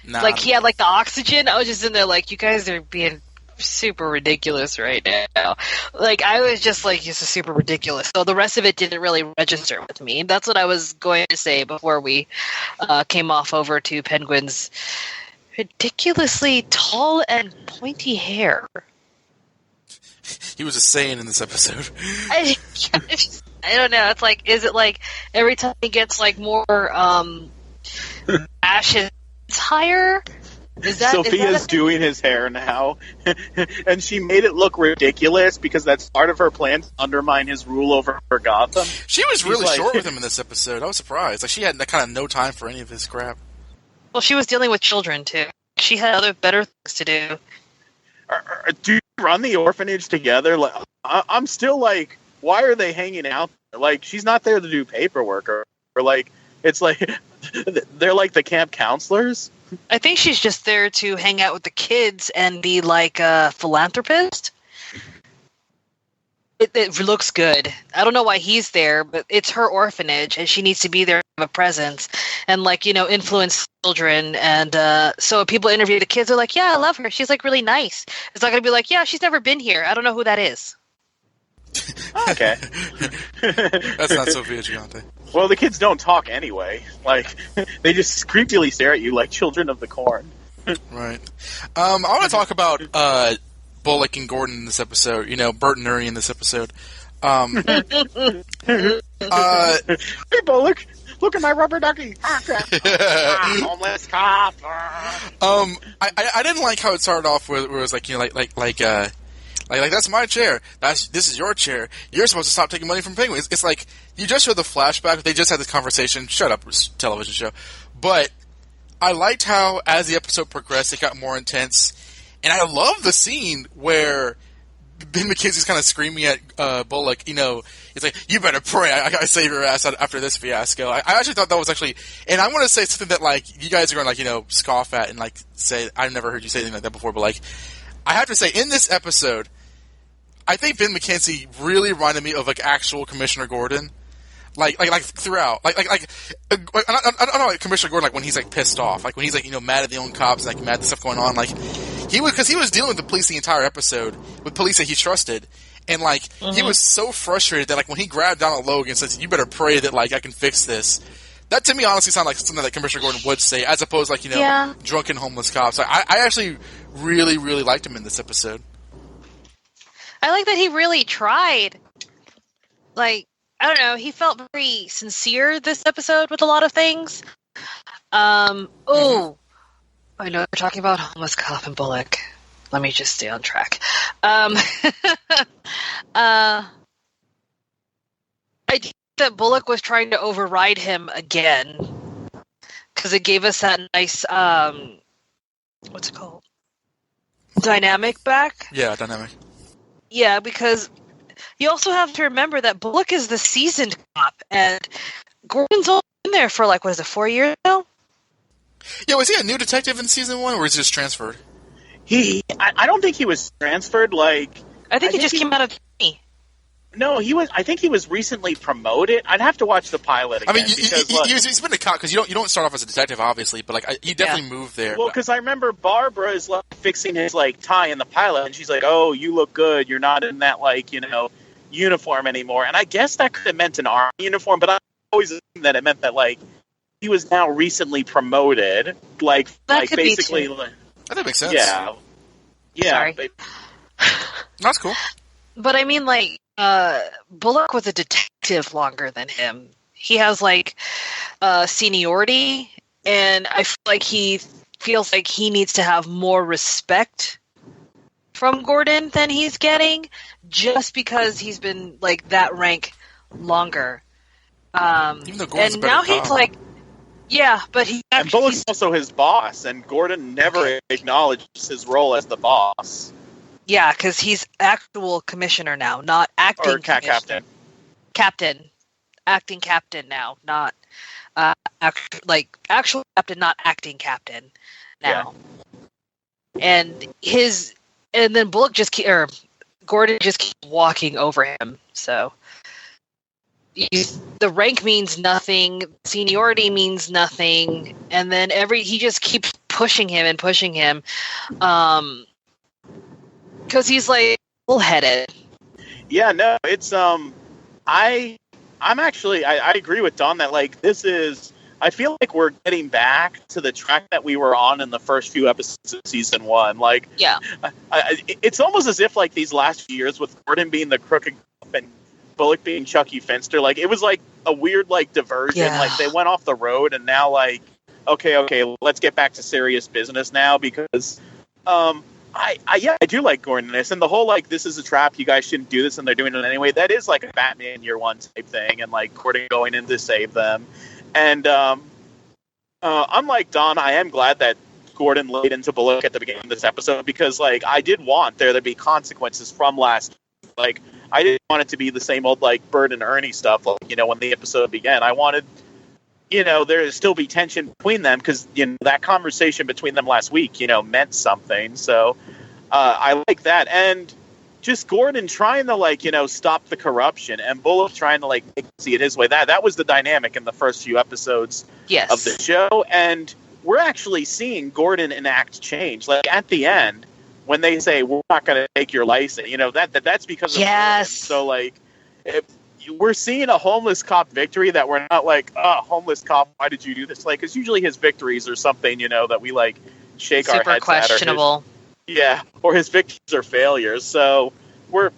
S5: Nah,
S6: Like he had like the oxygen. I was just in there like, you guys are being super ridiculous right now. Like I was just like, this is super ridiculous. So the rest of it didn't really register with me. That's what I was going to say before we came off over to Penguin's ridiculously tall and pointy hair.
S5: he was a Saiyan in this episode.
S6: I don't know. It's like, is it like every time he gets like more ashes higher?
S4: Sophia's doing his hair now, and she made it look ridiculous because that's part of her plan to undermine his rule over Gotham.
S5: She was really short with him in this episode. I was surprised. Like she had kind of no time for any of his crap.
S6: Well, she was dealing with children too. She had other better things to do.
S4: Do you run the orphanage together? Like, I'm still like, why are they hanging out there? Like, she's not there to do paperwork, or like, it's like they're like the camp counselors.
S6: I think she's just there to hang out with the kids and be like a philanthropist. It looks good. I don't know why he's there, but it's her orphanage, and she needs to be there to have a presence and, like, influence children. And so people interview the kids, they're like, yeah, I love her. She's, like, really nice. It's not going to be like, yeah, she's never been here. I don't know who that is.
S4: Okay.
S5: That's not Sophia Gigante.
S4: Well, the kids don't talk anyway. Like, they just creepily stare at you like children of the corn.
S5: Right. I want to talk about Bullock and Gordon in this episode. Bert and Ernie in this episode.
S4: Hey, Bullock, Look at my rubber ducky. Homeless cop.
S5: I didn't like how it started off where it was like, you know, like that's my chair. This is your chair. You're supposed to stop taking money from penguins. It's like you just showed the flashback. They just had this conversation. Shut up, television show. But I liked how as the episode progressed, it got more intense, and I love the scene where Ben McKenzie's kind of screaming at Bullock. You know, it's like, you better pray. I gotta save your ass after this fiasco. I actually thought that was actually, and I want to say something that like you guys are going to like, you know, scoff at and like say I've never heard you say anything like that before, but like I have to say in this episode, I think Ben McKenzie really reminded me of like actual Commissioner Gordon. Like throughout, I don't know, like Commissioner Gordon, like when he's like pissed off, like when he's like, you know, mad at the own cops, like mad at the stuff going on, like he was dealing with the police the entire episode with police that he trusted, and like he was so frustrated that like when he grabbed Donald Logan and says, "You better pray that like I can fix this," that to me honestly sounded like something that Commissioner Gordon would say, as opposed to, like, you know, drunken homeless cops. Like, I actually really liked him in this episode.
S6: I like that he really tried. Like, I don't know, he felt very sincere this episode with a lot of things. I know we're talking about homeless cop and Bullock. Let me just stay on track. I think that Bullock was trying to override him again because it gave us that nice, what's it called? Dynamic back?
S5: Yeah, dynamic.
S6: Yeah, because you also have to remember that Bullock is the seasoned cop, and Gordon's only been there for, like, what is it, 4 years now?
S5: Yeah, was he a new detective in season 1, or was he just transferred?
S4: I don't think he was transferred, like...
S6: I think he just came out of me.
S4: No, I think he was recently promoted. I'd have to watch the pilot again.
S5: I mean, he's been a cop, because you don't start off as a detective, obviously, but, like, he definitely moved there.
S4: Well, because I remember Barbara is, like, fixing his, like, tie in the pilot, and she's like, "Oh, you look good. You're not in that, like, you know, uniform anymore." And I guess that could have meant an army uniform, but I always assumed that it meant that, like, he was now recently promoted. Like basically...
S5: That makes sense.
S4: Yeah.
S6: Sorry.
S5: That's cool.
S6: But I mean, like, Bullock was a detective longer than him. He has, like, seniority, and I feel like he feels like he needs to have more respect from Gordon than he's getting, just because he's been, like, that rank longer.
S5: Even though Gordon's
S6: and now he's like, yeah, but
S4: and Bullock's also his boss, and Gordon never acknowledges his role as the boss.
S6: Yeah, because he's actual commissioner now, not acting
S4: or captain.
S6: Captain, acting captain now, not actual captain, not acting captain now. Yeah. And then Bullock Gordon just keeps walking over him. So the rank means nothing, seniority means nothing, and then he just keeps pushing him, because he's like bullheaded.
S4: Yeah, no, it's I agree with Don that, like, this is, I feel like we're getting back to the track that we were on in the first few episodes of season 1. Like,
S6: yeah,
S4: it's almost as if, like, these last few years with Gordon being the crooked cop and Bullock being Chucky Finster, like, it was like a weird, like, diversion.
S6: Yeah.
S4: Like, they went off the road, and now, like, okay, let's get back to serious business now, because I do like Gordon in this, and the whole, like, this is a trap, you guys shouldn't do this, and they're doing it anyway. That is like a Batman Year One type thing, and, like, Gordon going in to save them. And unlike Don, I am glad that Gordon laid into Bullock at the beginning of this episode, because, like, I did want there to be consequences from last. Like, I didn't want it to be the same old, like, Bert and Ernie stuff, like, you know, when the episode began. I wanted, you know, there to still be tension between them, because, you know, that conversation between them last week, you know, meant something. So I like that. And just Gordon trying to, like, you know, stop the corruption, and Bullock trying to, like, see it his way. That was the dynamic in the first few episodes of the show. And we're actually seeing Gordon enact change. Like, at the end, when they say, "We're not going to take your license," you know, that's because of Gordon. So, like, we're seeing a homeless cop victory that we're not like, "Oh, homeless cop, why did you do this?" Like, because usually his victories are something, you know, that we, like, shake our heads at. Super
S6: questionable.
S4: Or his victories are failures. So we're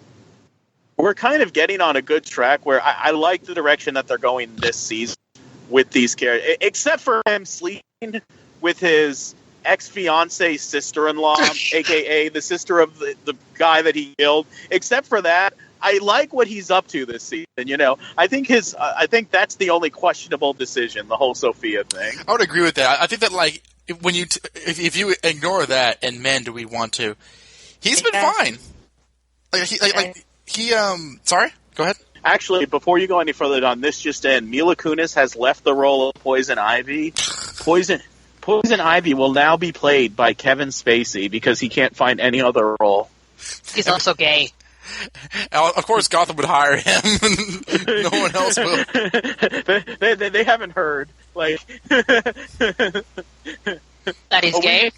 S4: kind of getting on a good track where I like the direction that they're going this season, with these characters, except for him sleeping with his ex-fiance sister-in-law, aka the sister of the guy that he killed. Except for that, I like what he's up to this season. I think that's the only questionable decision, the whole Sophia thing.
S5: I would agree with that. I think that like when if you ignore that, and man, do we want to? He's been fine. Sorry, go ahead.
S4: Actually, before you go any further on this, just in, Mila Kunis has left the role of Poison Ivy. Poison Ivy will now be played by Kevin Spacey because he can't find any other role.
S6: He's also gay.
S5: Of course, Gotham would hire him. No one else will.
S4: They haven't heard
S6: That he's gay?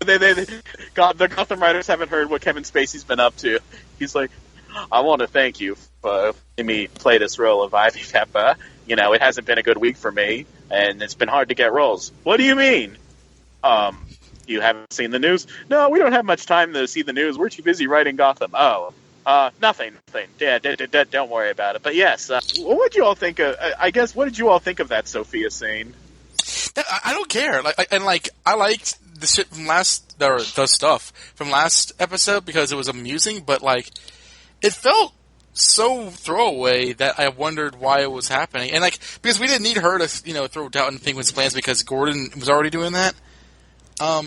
S4: The Gotham writers haven't heard what Kevin Spacey's been up to. He's like, I want to thank you for letting me play this role of Ivy Pepper. It hasn't been a good week for me, and it's been hard to get roles. What do you mean? You haven't seen the news? No, we don't have much time to see the news. We're too busy writing Gotham. Oh, nothing. Yeah, don't worry about it. But yes, what did you all think of? What did you all think of that Sophia scene?
S5: I don't care. I liked the shit from the stuff from last episode because it was amusing, but it felt so throwaway that I wondered why it was happening, and because we didn't need her to throw doubt in Penguin's plans because Gordon was already doing that.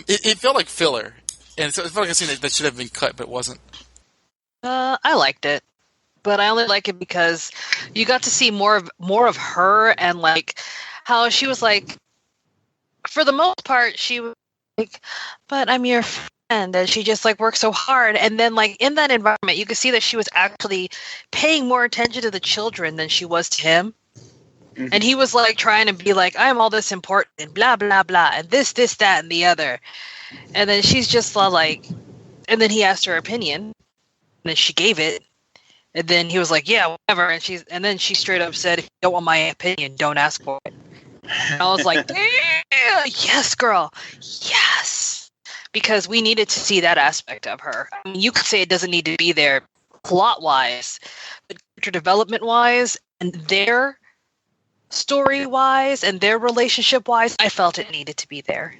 S5: It felt like filler, and so it felt like a scene that should have been cut, but it wasn't.
S6: I liked it, but I only like it because you got to see more of her and how she was for the most part, she was but I'm your friend, and she just worked so hard. And then in that environment, you could see that she was actually paying more attention to the children than she was to him. Mm-hmm. And he was trying to be I'm all this important and blah, blah, blah, and this, that, and the other. And then she's just and then he asked her opinion, and then she gave it. And then he was yeah, whatever. And then she straight up said, if you don't want my opinion, don't ask for it. And I was yeah, yes, girl. Yes. Because we needed to see that aspect of her. I mean, you could say it doesn't need to be there plot-wise, but character development-wise and their story-wise and their relationship-wise, I felt it needed to be there.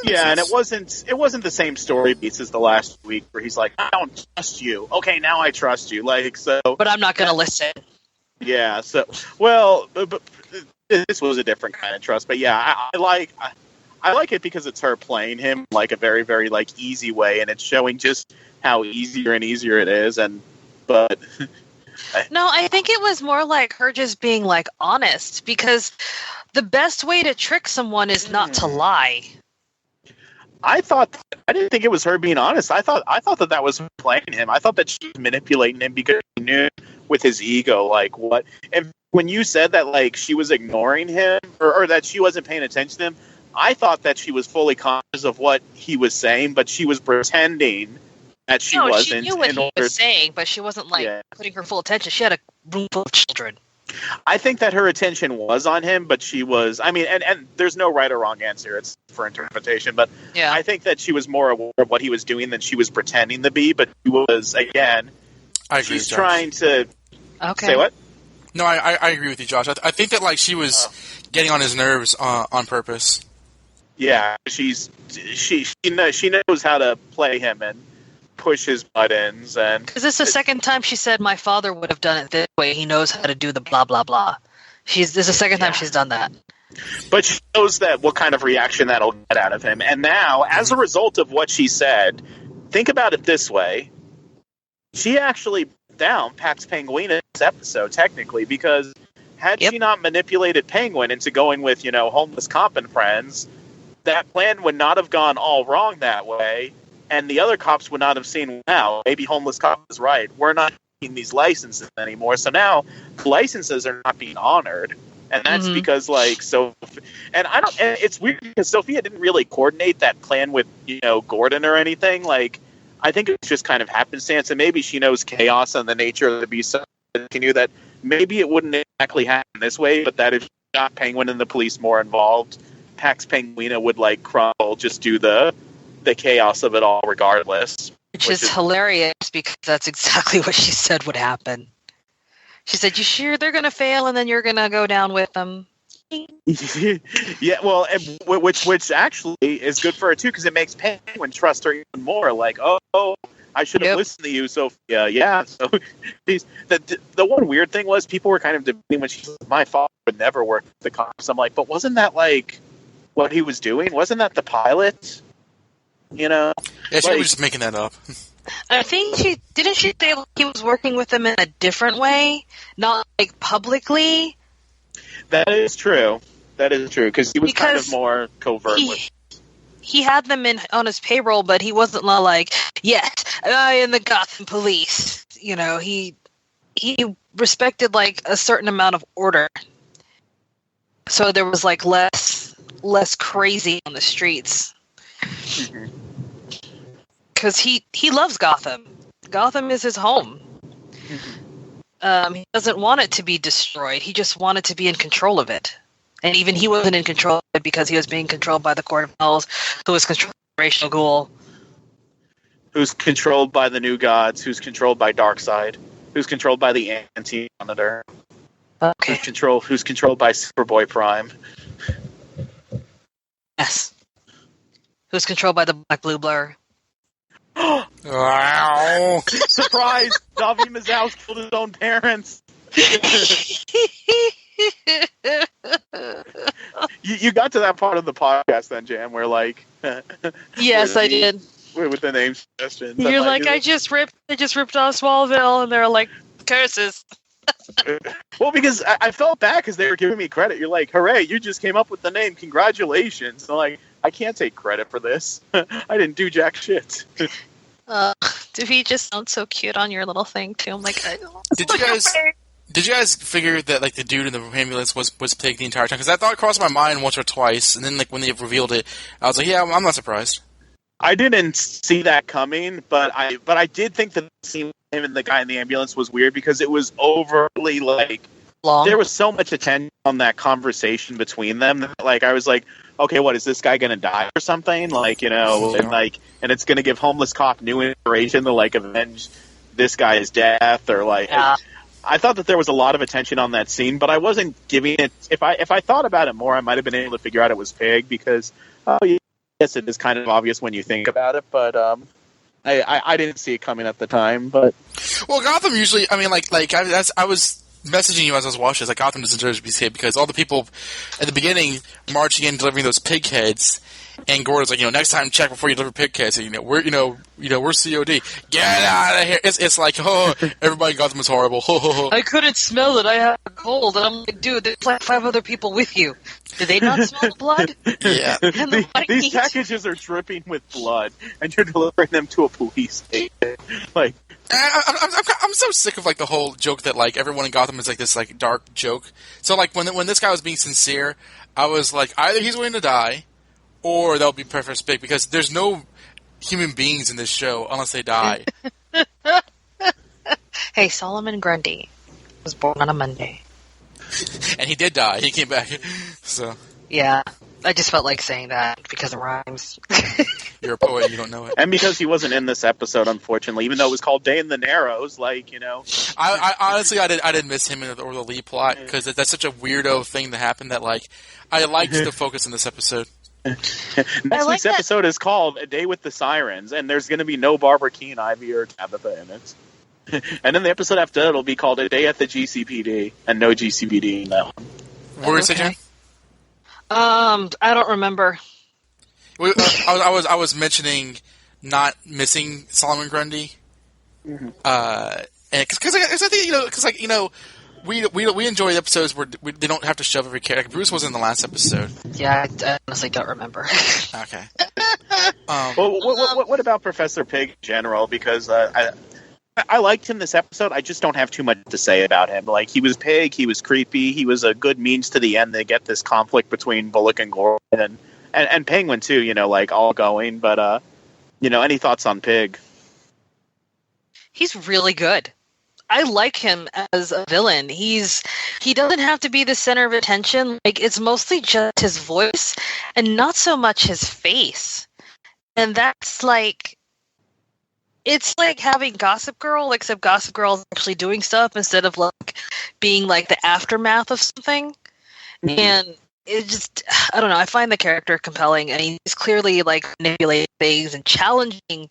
S4: Yeah, and it wasn't the same story beats as the last week where he's I don't trust you. Okay, now I trust you.
S6: But I'm not going to listen.
S4: Yeah, but this was a different kind of trust. But yeah, I like it because it's her playing him a very, very easy way, and it's showing just how easier and easier it is. But
S6: no, I think it was more her just being honest, because the best way to trick someone is not to lie.
S4: I didn't think it was her being honest. I thought that was her playing him. I thought that she was manipulating him because she knew with his ego, what. And when you said that, she was ignoring him or that she wasn't paying attention to him, I thought that she was fully conscious of what he was saying, but she was pretending that she wasn't.
S6: She knew what he was saying, but she wasn't putting her full attention. She had a room full of children.
S4: I think that her attention was on him, but she was, and there's no right or wrong answer. It's for interpretation, but yeah. I think that she was more aware of what he was doing than she was pretending to be, but she was, again, she's trying to...
S6: Okay.
S4: Say what?
S5: No, I agree with you, Josh. I think that she was getting on his nerves on purpose.
S4: Yeah, she knows how to play him and push his buttons, and
S6: because this is the second time she said my father would have done it this way. He knows how to do the blah blah blah. This is the second time she's done that.
S4: But she knows that what kind of reaction that'll get out of him. And now, as a result of what she said, think about it this way: she actually down Pax Penguin in this episode, technically, because had she not manipulated Penguin into going with homeless cop and friends, that plan would not have gone all wrong that way. And the other cops would not have seen, wow, maybe homeless cop is right. We're not getting these licenses anymore. So now the licenses are not being honored. And that's because and it's weird because Sophia didn't really coordinate that plan with, Gordon or anything. I think it's just kind of happenstance, and maybe she knows chaos and the nature of the beast. So she knew that maybe it wouldn't exactly happen this way, but that if she got Penguin and the police more involved, Pax Penguina would crumble, just do the chaos of it all regardless.
S6: Which is hilarious because that's exactly what she said would happen. She said, "You sure they're gonna fail, and then you're gonna go down with them?"
S4: Yeah, well, which actually is good for her too, because it makes Penguin trust her even more. Like, oh, I should have listened to you, Sophia. Yeah. So the one weird thing was people were kind of debating when she said, "My father would never work with the cops." I'm like, but wasn't that like what he was doing? Wasn't that the pilot? You know?
S5: Yeah, she was just making that up.
S6: I think she say like, he was working with them in a different way, not like publicly.
S4: That is true. That is true, because he was kind of more covert with.
S6: He had them on his payroll, but he wasn't like, "Yes, I am the Gotham Police." You know, he respected like a certain amount of order, so there was like less crazy on the streets. Because he loves Gotham. Gotham is his home. He doesn't want it to be destroyed. He just wanted to be in control of it. And even he wasn't in control of it because he was being controlled by the Court of Owls, who was controlled by Ra's Ghul.
S4: Who's controlled by the New Gods, who's controlled by Darkseid, who's controlled by the Anti-Monitor,
S6: Okay.
S4: who's controlled by Superboy Prime.
S6: Yes. Who's controlled by the Black Blue Blur.
S5: Wow.
S4: Surprise! Davi Mazouz killed his own parents. You got to that part of the podcast then, Jam, where like
S6: Yes, I did.
S4: With the name suggestions.
S6: You're like, I just ripped off Smallville, and they're like, curses.
S4: Well, because I felt bad because they were giving me credit. You're like, hooray, you just came up with the name. Congratulations. And I'm like, I can't take credit for this. I didn't do jack shit.
S6: Davey just sounds so cute on your little thing, too. I'm like,
S5: Did you guys figure that like the dude in the ambulance was Pig the entire time? Because that thought crossed my mind once or twice, and then like when they revealed it, I was like, yeah, I'm not surprised.
S4: I didn't see that coming, but I did think that the scene with him and the guy in the ambulance was weird because it was overtly like
S6: long.
S4: There was so much attention on that conversation between them that like I was like, okay, what is this guy gonna die or something? Like, you know, and it's gonna give homeless cop new information to like avenge this guy's death or like.
S6: Yeah.
S4: I thought that there was a lot of attention on that scene, but I wasn't giving it. If I thought about it more, I might have been able to figure out it was Pig because, yes, it is kind of obvious when you think about it. But I didn't see it coming at the time. But
S5: well, Gotham usually, I mean, I was messaging you as I was watching this, like Gotham doesn't deserve to be saved because all the people at the beginning marching in delivering those pig heads. And Gordon's like, next time check before you deliver pig heads. So, we're COD. Get out of here! It's like, everybody in Gotham is horrible.
S6: I couldn't smell it. I had a cold, and I'm like, dude, there's like 5 other people with you. Did they not smell the blood?
S5: Yeah.
S4: These packages are dripping with blood, and you're delivering them to a police station. Like,
S5: I'm so sick of like the whole joke that like everyone in Gotham is like this like dark joke. So like when this guy was being sincere, I was like, either he's going to die. Or that'll be Professor Pig because there's no human beings in this show unless they die.
S6: Hey, Solomon Grundy was born on a Monday.
S5: And he did die. He came back. So
S6: yeah, I just felt like saying that because it rhymes.
S5: You're a poet, you don't know it.
S4: And because he wasn't in this episode, unfortunately, even though it was called Day in the Narrows, like,
S5: I honestly, I did miss him or the lead plot because that's such a weirdo thing to happen that, like, I liked the focus in this episode.
S4: Next week's episode is called A Day with the Sirens, and there's going to be no Barbara Keene, Ivy, or Tabitha in it. And then the episode after that will be called A Day at the GCPD, and no GCPD in that one.
S5: What were you saying?
S6: I don't remember.
S5: I was mentioning not missing Solomon Grundy, and because I think we enjoy episodes where they don't have to shove every character. Like Bruce was in the last episode.
S6: Yeah, I honestly don't remember.
S5: Okay.
S4: What about Professor Pig in general? Because I liked him this episode. I just don't have too much to say about him. Like, he was Pig, he was creepy, he was a good means to the end to get this conflict between Bullock and Gordon, and Penguin too, like all going. But any thoughts on Pig?
S6: He's really good. I like him as a villain. He doesn't have to be the center of attention. Like, it's mostly just his voice and not so much his face. And that's like, it's like having Gossip Girl, except Gossip Girl is actually doing stuff instead of like being like the aftermath of something. And it just, I don't know, I find the character compelling, and he's clearly like manipulating things and challenging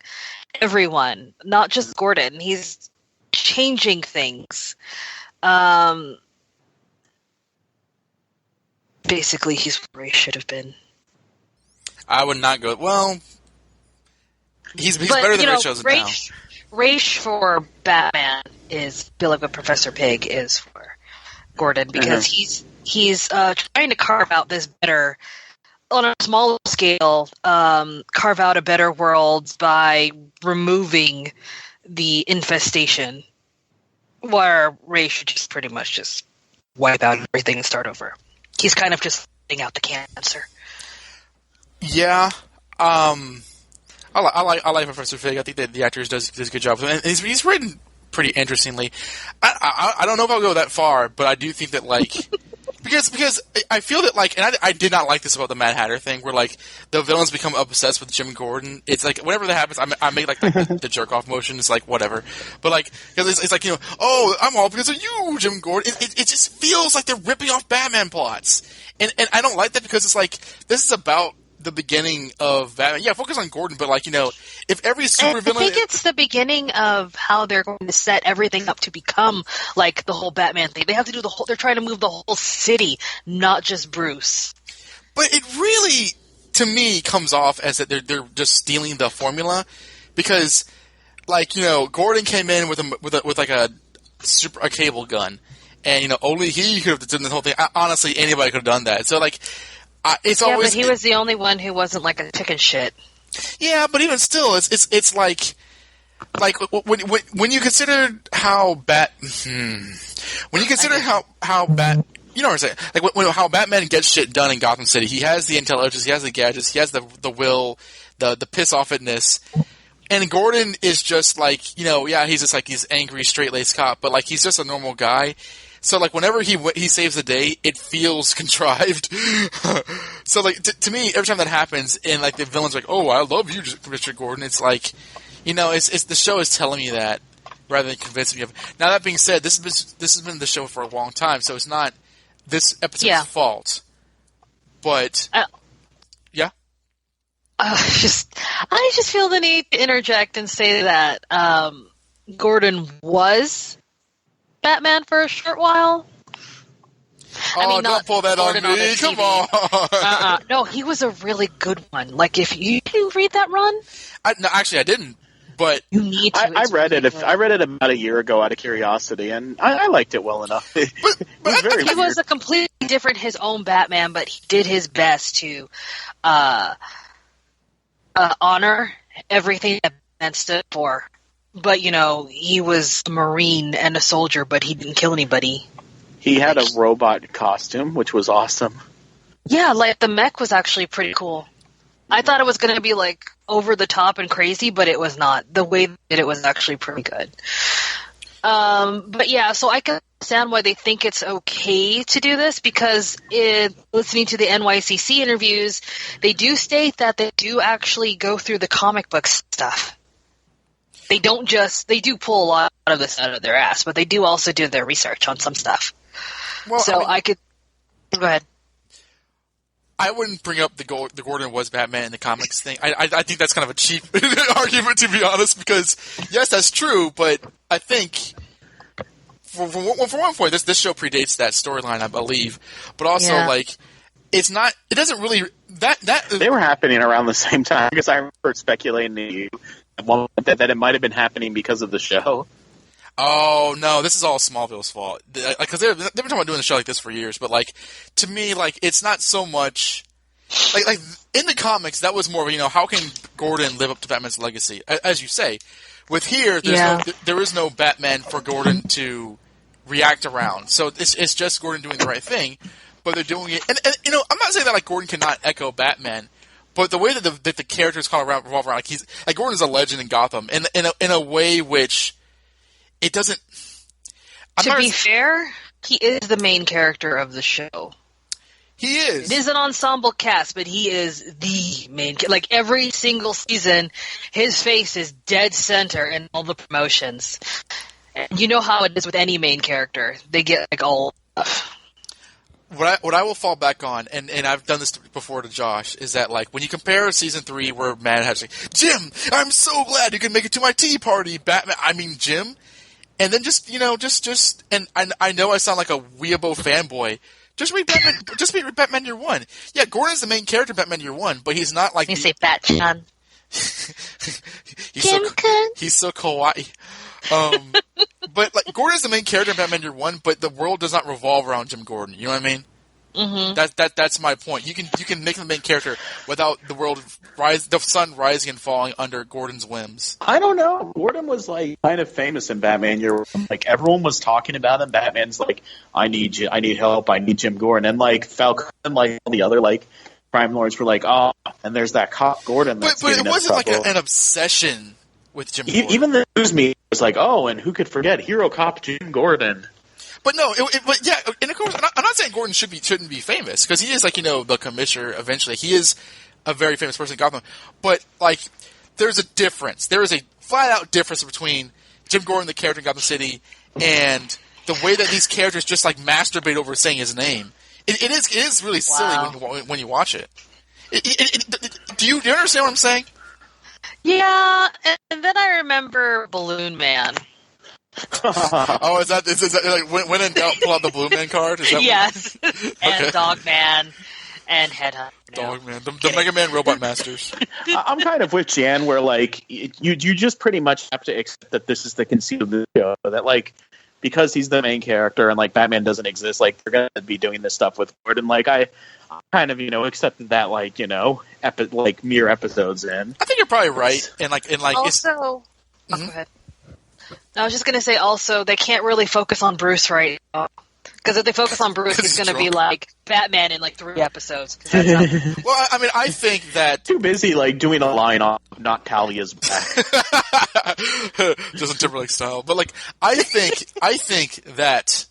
S6: everyone, not just Gordon. He's changing things. Basically, he's where he should have been.
S5: I would not go. Well, he's better than Ray's chosen now.
S6: Raish for Batman is feel like what Professor Pig is for Gordon, because he's trying to carve out this better, on a smaller scale, carve out a better world by removing the infestation, where Ray should just pretty much just wipe out everything and start over. He's kind of just putting out the cancer.
S5: Yeah. I like Professor Fig. I think that the actor does a good job. And he's written pretty interestingly. I don't know if I'll go that far, but I do think that, like, because I feel that, like, and I did not like this about the Mad Hatter thing, where, like, the villains become obsessed with Jim Gordon. It's like, whenever that happens, I make, like the jerk off motion. It's like, whatever. But, like, because it's like, you know, oh, I'm all because of you, Jim Gordon. It just feels like they're ripping off Batman plots. And I don't like that, because it's like, this is about the beginning of Batman. Yeah, focus on Gordon, but, like, you know, if every supervillain...
S6: I think it's the beginning of how they're going to set everything up to become, like, the whole Batman thing. They have to do they're trying to move the whole city, not just Bruce.
S5: But it really, to me, comes off as that they're just stealing the formula, because, like, you know, Gordon came in with like a cable gun, and, you know, only he could have done the whole thing. Honestly, anybody could have done that. So, like, it's always...
S6: Yeah, but he was the only one who wasn't, like, a chicken shit.
S5: Yeah, but even still, it's like when you consider how when you consider how you know what I'm saying, like how Batman gets shit done in Gotham City. He has the intelligence, he has the gadgets, he has the will, the piss offedness, and Gordon is just like, you know, yeah, he's just like this angry straight laced cop, but, like, he's just a normal guy. So, like, whenever he saves the day, it feels contrived. So, like, to me, every time that happens, and, like, the villain's like, "Oh, I love you, Richard Gordon," it's like, you know, it's the show is telling me that rather than convincing me of. Now, that being said, this has been the show for a long time, so it's not this episode's fault. But yeah,
S6: I just feel the need to interject and say that Gordon was Batman for a short while.
S5: Oh, I mean, don't pull that on me! Come on.
S6: No, he was a really good one. Like, if you read that run,
S5: no, actually, I didn't. But
S6: you need to.
S4: I read it. I read it about a year ago out of curiosity, and I liked it well enough. He
S6: was a completely different, his own Batman, but he did his best to honor everything that Batman stood for. But, you know, he was a Marine and a soldier, but he didn't kill anybody.
S4: He had a robot costume, which was awesome.
S6: Yeah, like, the mech was actually pretty cool. I thought it was going to be, like, over the top and crazy, but it was not. The way they did it was actually pretty good. But, yeah, so I can understand why they think it's okay to do this, because listening to the NYCC interviews, they do state that they do actually go through the comic book stuff. They do pull a lot of this out of their ass, but they do also do their research on some stuff. Well, so go ahead.
S5: I wouldn't bring up the Gordon was Batman in the comics thing. I think that's kind of a cheap argument, to be honest, because, yes, that's true, but I think, for one point, this show predates that storyline, I believe, but also, like, it doesn't really, that...
S4: They were happening around the same time, because I remember speculating to you that it might have been happening because of the show.
S5: Oh, no, this is all Smallville's fault. Because they've been talking about doing a show like this for years, but, like, to me, like, it's not so much... Like in the comics, that was more of, you know, how can Gordon live up to Batman's legacy? As you say. With here, there is no Batman for Gordon to react around. So it's just Gordon doing the right thing, but they're doing it... And you know, I'm not saying that, like, Gordon cannot echo Batman, but the way that the characters kind of revolve around, like Gordon's a legend in Gotham, in a way which it doesn't.
S6: To be fair, he is the main character of the show.
S5: He is.
S6: It is an ensemble cast, but he is the main. Like, every single season, his face is dead center in all the promotions, You know how it is with any main character. They get like all.
S5: What I will fall back on, and I've done this before to Josh, is that like when you compare season 3 where Mad Hatter's like, Jim, I'm so glad you can make it to my tea party, Batman. I mean Jim, and then just and I know I sound like a weeaboo fanboy. Just read Batman. Just read Batman Year One. Yeah, Gordon's the main character in Batman Year One, but he's not like.
S6: You say Batman.
S5: He's so kawaii. But like Gordon's the main character in Batman Year One, but the world does not revolve around Jim Gordon. You know what I mean? Mm-hmm. That's my point. You can make him the main character without the sun rising and falling under Gordon's whims.
S4: I don't know. Gordon was like kind of famous in Batman Year One. Like everyone was talking about him. Batman's like, I need help. I need Jim Gordon. And like Falcon and like all the other like crime lords were like, oh, and there's that cop Gordon. But
S5: it wasn't like an obsession with Jim Gordon.
S4: Even the news media was like, oh, and who could forget hero cop Jim Gordon?
S5: But no, but yeah, and of course, I'm not saying Gordon shouldn't be famous, because he is like, the commissioner eventually. He is a very famous person in Gotham. But like, there's a difference. There is a flat out difference between Jim Gordon, the character in Gotham City, and the way that these characters just like masturbate over saying his name. It is really silly when you watch it. Do you understand what I'm saying?
S6: Yeah, and then I remember Balloon Man.
S5: Oh, is that like when in doubt, pull out the Blue Man card? Is that
S6: yes,
S5: okay.
S6: And Dog Man and Headhunter.
S5: Dog Man, the Mega Man Robot Masters.
S4: I'm kind of with Jan, where like you just pretty much have to accept that this is the conceit of the show. That like because he's the main character and like Batman doesn't exist, like they're gonna be doing this stuff with Gordon. Like I kind of accepted that like mere episodes in.
S5: I think you're probably right, and like
S6: also. Go ahead. I was just going to say also, they can't really focus on Bruce right now. Because if they focus on Bruce, he's going to be like Batman in like 3 episodes. Well,
S5: I mean, I think that...
S4: Too busy like doing a line off Not Talia's back.
S5: Justin Timberlake style. But like, I think that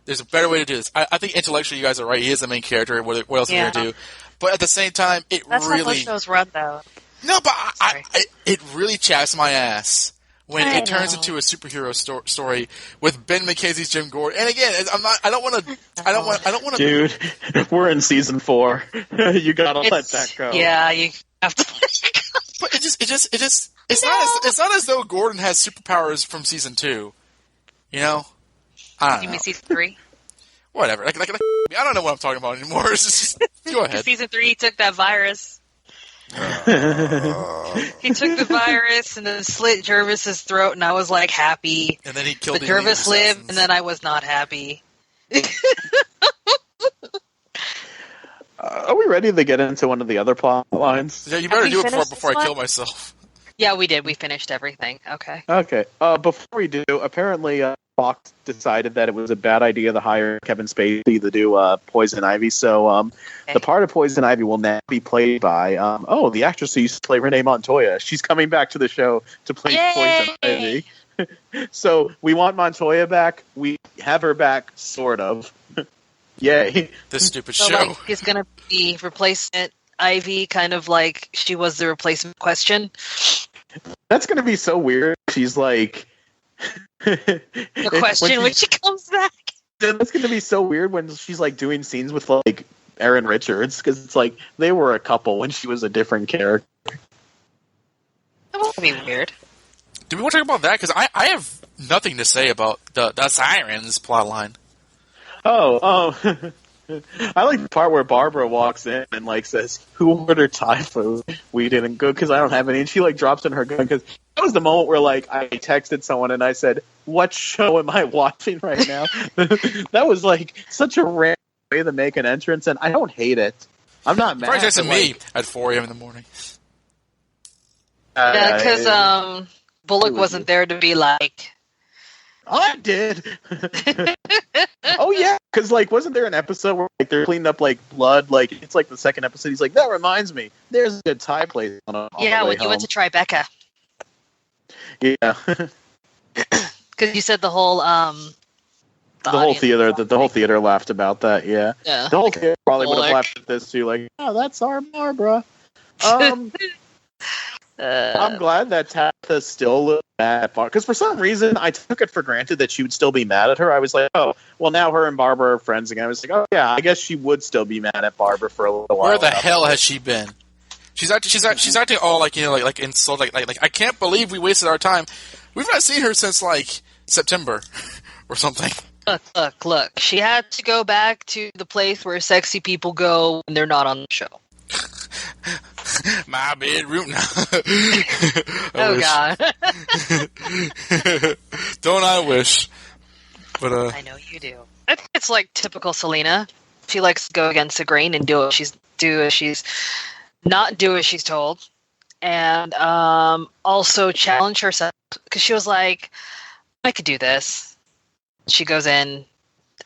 S5: there's a better way to do this. I think intellectually you guys are right. He is the main character. What else are you going to do? But at the same time,
S6: That's how most shows run, though.
S5: No, but it really chaps my ass when it turns into a superhero story with Ben McKenzie's Jim Gordon. And again, I don't want to.
S4: Dude, we're in season 4. You gotta let that go.
S6: Yeah, you have to.
S5: But it's not as though Gordon has superpowers from season 2. I don't know.
S6: You mean season 3?
S5: Whatever. Like, I don't know what I'm talking about anymore. Just, go ahead.
S6: Season 3, he took that virus. He took the virus and then slit Jervis's throat, and I was like happy.
S5: And then he killed.
S6: But Jervis lived, and then I was not happy.
S4: Are we ready to get into one of the other plot lines?
S5: Yeah, you better do it before I kill myself.
S6: Yeah, we did. We finished everything. Okay.
S4: Okay. Before we do, apparently Fox decided that it was a bad idea to hire Kevin Spacey to do Poison Ivy. So the part of Poison Ivy will now be played by the actress who used to play Renee Montoya. She's coming back to the show to play Poison Ivy. So we want Montoya back. We have her back, sort of. Yay!
S5: This stupid
S6: so,
S5: show.
S6: Like, it's gonna be replacement Ivy, kind of like she was the replacement Question.
S4: That's gonna be so weird. She's like
S6: the Question when she comes back.
S4: That's gonna be so weird when she's like doing scenes with like Aaron Richards, because it's like they were a couple when she was a different character.
S6: That would be weird.
S5: Do we want to talk about that? Because I have nothing to say about the Sirens plotline.
S4: I like the part where Barbara walks in and like says, "Who ordered Thai food? We didn't go because I don't have any." And she like drops in her gun, because that was the moment where like I texted someone and I said, "What show am I watching right now?" That was like such a random way to make an entrance, and I don't hate it. I'm not mad.
S5: Probably texted me at 4 a.m. in the morning.
S6: Yeah, because Bullock wasn't there to be like.
S4: I did. Oh yeah, because like, wasn't there an episode where like they're cleaning up like blood? Like it's like the second episode. He's like, that reminds me, there's a good Thai place on the way
S6: when you
S4: home.
S6: went to Tribeca.
S4: Yeah,
S6: because you said the whole
S4: the whole theater, the whole theater laughed about that. Yeah. The whole theater probably would have laughed at this too. Like, oh, that's our Barbara. I'm glad that still a little mad at Barbara, because for some reason I took it for granted that she would still be mad at her. I was like, oh, well, now her and Barbara are friends again. I was like, oh yeah, I guess she would still be mad at Barbara for a little while.
S5: Where the hell has she been? She's acting all like insulted, like I can't believe we wasted our time. We've not seen her since like September or something.
S6: Look. She had to go back to the place where sexy people go when they're not on the show.
S5: My bedroom now.
S6: Oh, God.
S5: Don't I wish? But
S6: I know you do. I think it's like typical Selena. She likes to go against the grain and do as she's told, and also challenge herself, because she was like, I could do this. She goes in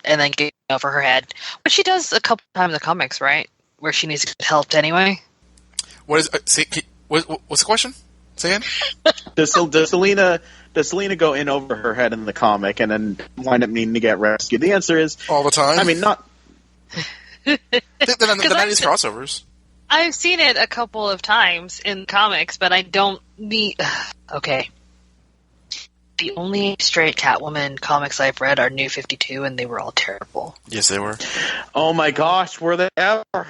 S6: and then gets over her head, which she does a couple times in the comics, right? Where she needs to get helped anyway.
S5: what is? What's the question? Say again.
S4: Does Selena go in over her head in the comic and then wind up needing to get rescued? The answer is
S5: All the time.
S4: I mean, not.
S5: the 90s crossovers.
S6: I've seen it a couple of times in comics, but I don't need. Okay. The only straight Catwoman comics I've read are New 52, and they were all terrible.
S5: Yes, they were.
S4: Oh my gosh, were they ever?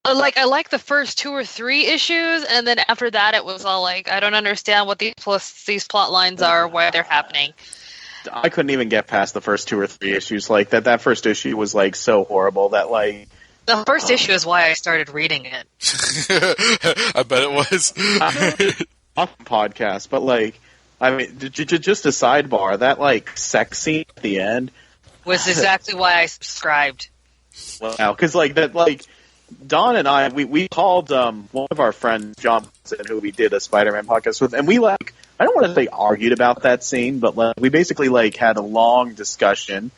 S6: I like the first 2 or 3 issues, and then after that, it was all like, I don't understand what these plot lines are, why they're happening.
S4: I couldn't even get past the first 2 or 3 issues. Like that first issue was like so horrible that like.
S6: The first issue is why I started reading it.
S5: I bet it was.
S4: Awesome podcast, but like, I mean, just a sidebar. That like sex scene at the end
S6: Was exactly why I subscribed.
S4: Wow, because like that, like Don and I, we called one of our friends, John, who we did a Spider-Man podcast with, and we like, I don't want to say argued about that scene, but like, we basically like had a long discussion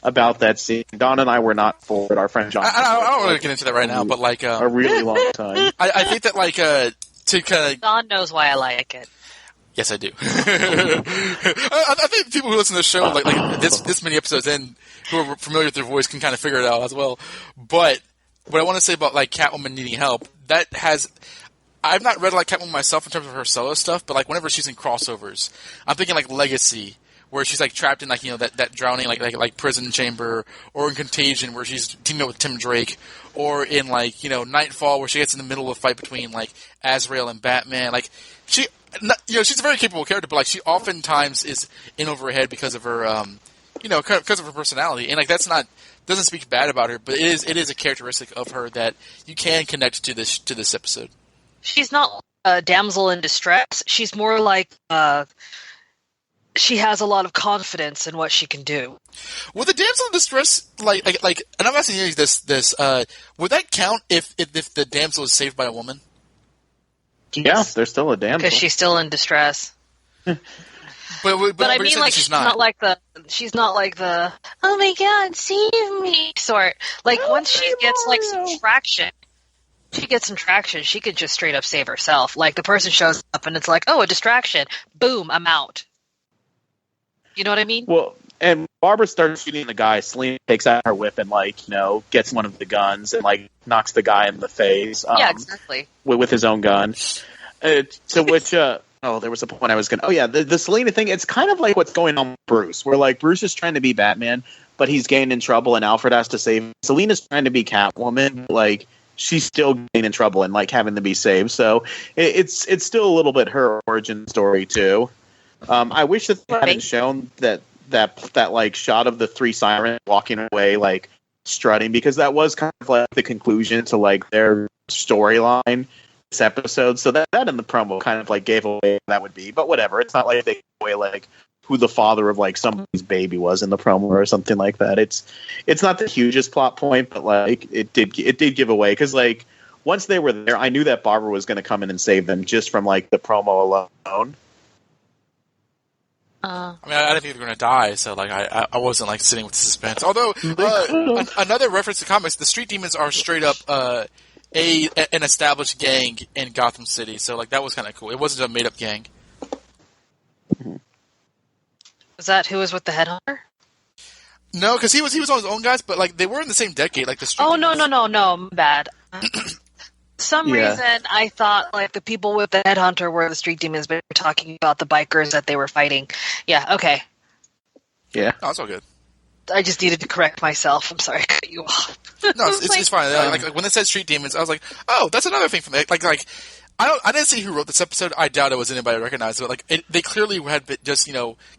S4: about that scene. Don and I were not for it. Our friend John.
S5: I don't want to get into that right now, but like
S4: a really long time.
S5: I think that like to kind of.
S6: Don knows why I like it.
S5: Yes, I do. I think people who listen to the show, like this many episodes in, who are familiar with their voice, can kind of figure it out as well. But what I want to say about like Catwoman needing help, I've not read like Catwoman myself in terms of her solo stuff, but like whenever she's in crossovers, I'm thinking like Legacy, where she's like trapped in like that drowning like prison chamber, or in Contagion where she's teaming up with Tim Drake, or in like Nightfall where she gets in the middle of a fight between like Azrael and Batman. Like she's a very capable character, but like she oftentimes is in over her head because of her because of her personality, and like doesn't speak bad about her, but it is a characteristic of her that you can connect to this episode.
S6: She's not a damsel in distress. She's more like she has a lot of confidence in what she can do.
S5: Would the damsel in distress like and I'm asking you this would that count if the damsel is saved by a woman?
S4: Yeah, there's still a damsel
S6: because she's still in distress.
S5: But
S6: I mean, like she's not like the oh my god, save me sort. Like once she gets like some traction, she could just straight up save herself. Like the person shows up and it's like, oh, a distraction. Boom, I'm out. You know what I mean?
S4: Well, and Barbara starts shooting the guy. Selena takes out her whip and gets one of the guns and like knocks the guy in the face.
S6: Yeah, exactly.
S4: With his own gun. To which there was a point I was going to... Oh, yeah, the Selena thing, it's kind of like what's going on with Bruce, where, like, Bruce is trying to be Batman, but he's getting in trouble, and Alfred has to save him. Selena's trying to be Catwoman, like, she's still getting in trouble and, like, having to be saved. So it's still a little bit her origin story, too. I wish that they hadn't shown that like, shot of the 3 sirens walking away, like, strutting, because that was kind of, like, the conclusion to, like, their storyline this episode, so that in the promo kind of like gave away what that would be, but whatever. It's not like they gave away like who the father of like somebody's baby was in the promo or something like that. It's not the hugest plot point, but like it did give away, because like once they were there, I knew that Barbara was going to come in and save them just from like the promo alone.
S5: I mean, I didn't think they were going to die, so like I wasn't like sitting with suspense. Although another reference to comics, the Street Demons are straight up an established gang in Gotham City, so like that was kind of cool. It wasn't a made up gang.
S6: Was that who was with the Headhunter?
S5: No, because he was on his own guys, but like they were in the same decade, like the Street.
S6: Oh
S5: Demons.
S6: no, bad. some reason I thought like the people with the Headhunter were the street demons, but we're talking about the bikers that they were fighting. Yeah, okay.
S7: Yeah.
S5: Oh, it's all good.
S6: I just needed to correct myself. I'm sorry I cut you off.
S5: No, it's fine. Like when they said street demons, I was like, oh, that's another thing from the, like I didn't see who wrote this episode. I doubt it was anybody recognized it. Like they clearly had just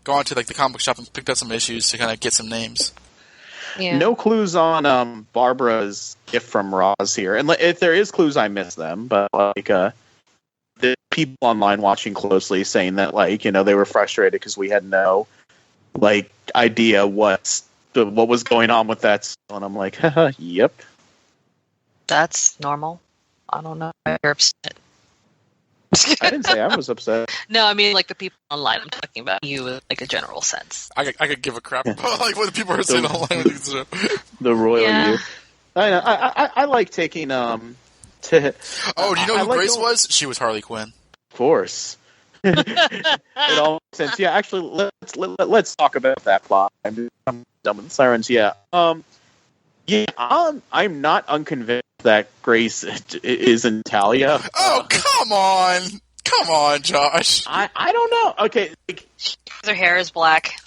S5: gone to like the comic book shop and picked up some issues to kind of get some names.
S6: Yeah.
S7: No clues on Barbara's gift from Roz here, and if there is clues, I miss them. But like the people online watching closely saying that they were frustrated because we had no idea what was going on with that, and I'm like, haha, yep.
S6: That's normal. I don't know why you're upset.
S7: I didn't say I was upset.
S6: No, I mean like the people online. I'm talking about you in like a general sense.
S5: I could give a crap about like what the people are saying online with this show.
S7: The royal you. I like taking
S5: Oh, do you know who Grace was? She was Harley Quinn.
S7: Of course. It all makes sense. Yeah, actually, let's talk about that plot. I'm done with the sirens. Yeah. I'm not unconvinced that Grace isn't Talia.
S5: Oh, come on, Josh.
S7: I don't know. Okay,
S6: Her hair is black.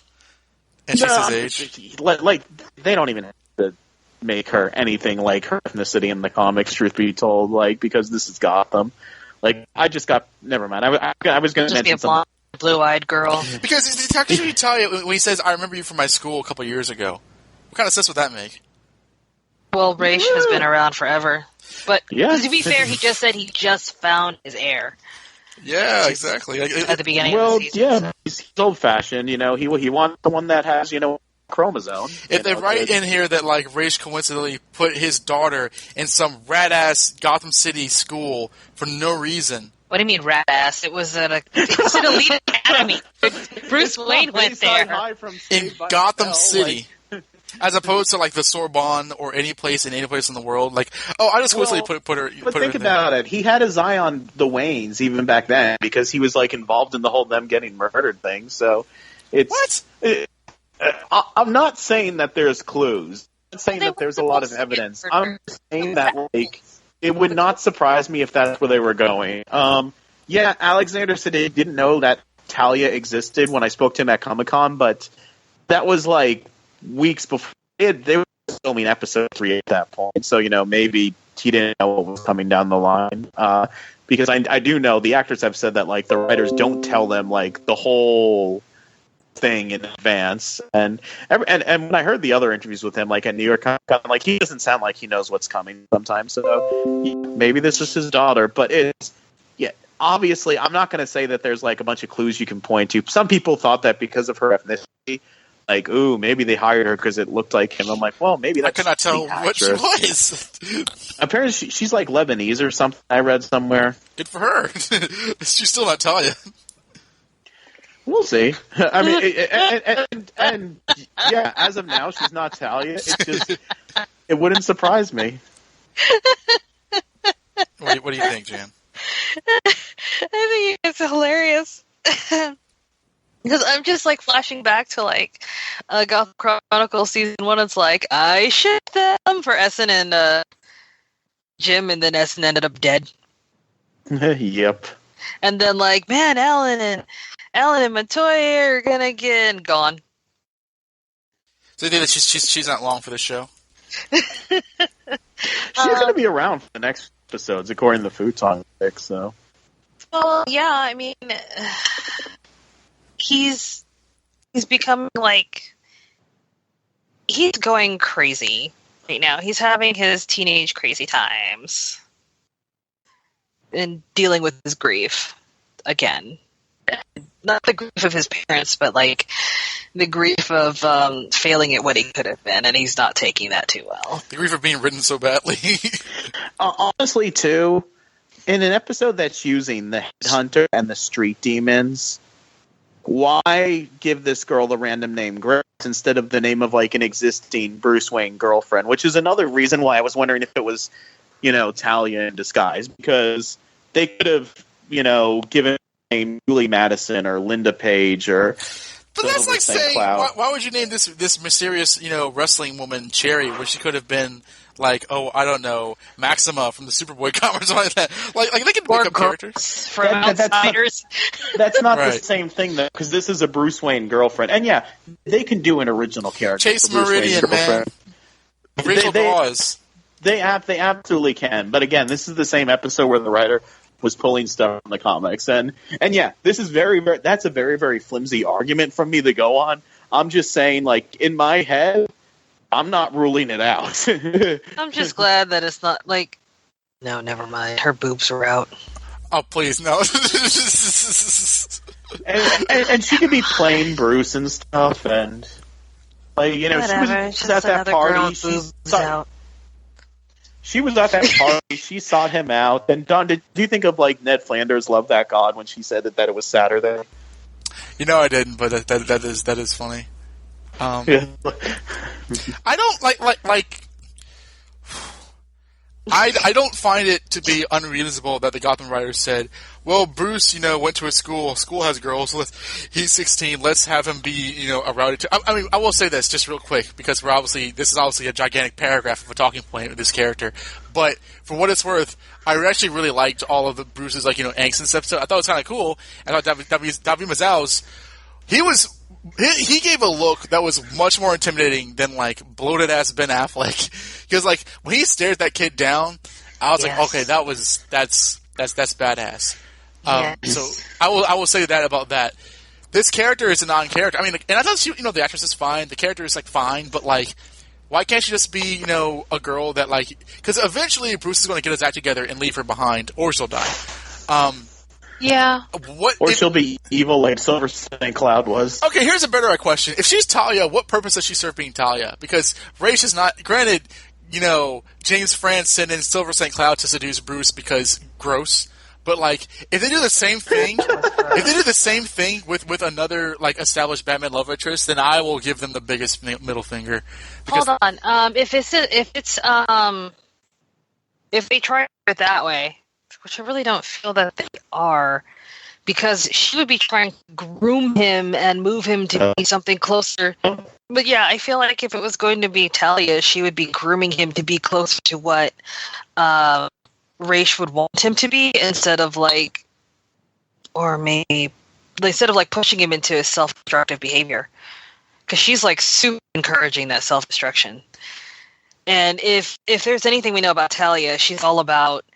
S5: And she's his age.
S7: Like they don't even have to make her anything like her ethnicity in the comics. Truth be told, because this is Gotham. I just got. Never mind. I was going to
S6: Just be
S7: mention
S6: a blonde, blue-eyed girl.
S5: Because how could you tell you when he says, "I remember you from my school a couple years ago"? What kind of sense would that make?
S6: Well, Raish has been around forever. But
S7: Yeah.
S6: to be fair, he just said he just found his heir
S5: Yeah, exactly.
S6: at the beginning
S7: Well,
S6: of the season.
S7: yeah,
S6: So.
S7: he's old-fashioned. He wants the one that has chromosome.
S5: If they write in here that Raish coincidentally put his daughter in some rat-ass Gotham City school for no reason.
S6: What do you mean, rat ass? It was an elite academy. Bruce Wayne went there.
S5: In Gotham City. As opposed to the Sorbonne or any place in the world. I just coincidentally put her.
S7: But think about it. He had his eye on the Waynes even back then because he was involved in the whole them getting murdered thing. So it's I'm not saying that there's clues. I'm not saying that there's a lot of evidence. I'm saying that it would not surprise me if that's where they were going. Yeah, Alexander said he didn't know that Talia existed when I spoke to him at Comic-Con, but that was weeks before they were filming episode 3 at that point. So, maybe he didn't know what was coming down the line. Because I do know the actors have said that the writers don't tell them the whole thing in advance. And when I heard the other interviews with him at New York Comic-Con, he doesn't sound like he knows what's coming sometimes. So maybe this is his daughter, but obviously I'm not going to say that there's a bunch of clues you can point to. Some people thought that because of her ethnicity, ooh, maybe they hired her because it looked like him. I'm well, maybe that's.
S5: I could not tell what she was.
S7: Apparently, she's Lebanese or something. I read somewhere.
S5: Good for her. She's still not Talia.
S7: We'll see. I mean, and yeah, as of now, she's not Talia. It wouldn't surprise me.
S5: What do you think, Jan?
S6: I think it's hilarious. Because I'm just flashing back to Gotham Chronicle season 1. It's I shipped them for Essen and Jim, and then Essen ended up dead.
S7: Yep.
S6: And then man, Alan and Montoya are gonna get gone.
S5: So you think that she's not long for this show?
S7: She's gonna be around for the next episodes, according to the Futon pick. So.
S6: Well, yeah. I mean. He's becoming he's going crazy right now. He's having his teenage crazy times and dealing with his grief again. Not the grief of his parents, but the grief of failing at what he could have been, and he's not taking that too well.
S5: The grief of being written so badly.
S7: Honestly, too, in an episode that's using the Headhunter and the street demons, why give this girl the random name Grace instead of the name of an existing Bruce Wayne girlfriend? Which is another reason why I was wondering if it was, Talia in disguise, because they could have, given the name Julie Madison or Linda Page or
S5: But that's
S7: Silver
S5: like
S7: St.
S5: saying,
S7: Cloud.
S5: why would you name this mysterious, wrestling woman Cherry, when she could have been like, oh, I don't know, Maxima from the Superboy comics or something like that. Like they can
S6: Or
S5: make up characters.
S6: from Outsiders.
S7: That's not the
S5: Right.
S7: same thing, though, because this is a Bruce Wayne girlfriend. And yeah, they can do an original character.
S5: Chase
S7: for Bruce
S5: Meridian,
S7: Wayne's
S5: man.
S7: girlfriend.
S5: Rachel Dawes.
S7: They absolutely can. But again, this is the same episode where the writer was pulling stuff from the comics. And yeah, this is that's a very, very flimsy argument from me to go on. I'm just saying, like, in my head, I'm not ruling it out.
S6: I'm just glad that it's not like. No, never mind. Her boobs are out.
S5: Oh, please, no.
S7: and she could be playing Bruce and stuff, and like
S6: Whatever.
S7: she was at that party. She was at that party. She sought him out. And Don, do you think of like Ned Flanders' "Love That God" when she said that it was Saturday?
S5: I didn't, but that is funny.
S7: Yeah.
S5: I don't like. I don't find it to be unreasonable that the Gotham writers said, well, Bruce, went to a school. School has girls. He's 16. Let's have him be, a rowdy. I mean, I will say this just real quick because this is obviously a gigantic paragraph of a talking point with this character. But for what it's worth, I actually really liked all of the Bruce's angst and stuff. So I thought it was kind of cool. I thought David Mazouz, he gave a look that was much more intimidating than bloated ass Ben Affleck. Because when he stared that kid down, I was like, okay, that's badass.
S6: Yes.
S5: So I will say that about that. This character is a non-character. I mean, and I thought the actress is fine. The character is fine, but why can't she just be a girl that because eventually Bruce is going to get his act together and leave her behind, or she'll die.
S6: Yeah.
S5: She'll
S7: be evil like Silver St. Cloud was.
S5: Okay, here's a better question. If she's Talia, what purpose does she serve being Talia? Because Raish is not... Granted, James Franz sent in Silver St. Cloud to seduce Bruce because gross. But, if they do the same thing... if they do the same thing with another, established Batman love interest, then I will give them the biggest middle finger.
S6: Hold on. If they try it that way... which I really don't feel that they are, because she would be trying to groom him and move him to be something closer. But yeah, I feel like if it was going to be Talia, she would be grooming him to be closer to what Raish would want him to be, instead of pushing him into his self-destructive behavior. Because she's super encouraging that self-destruction. And if there's anything we know about Talia, she's all about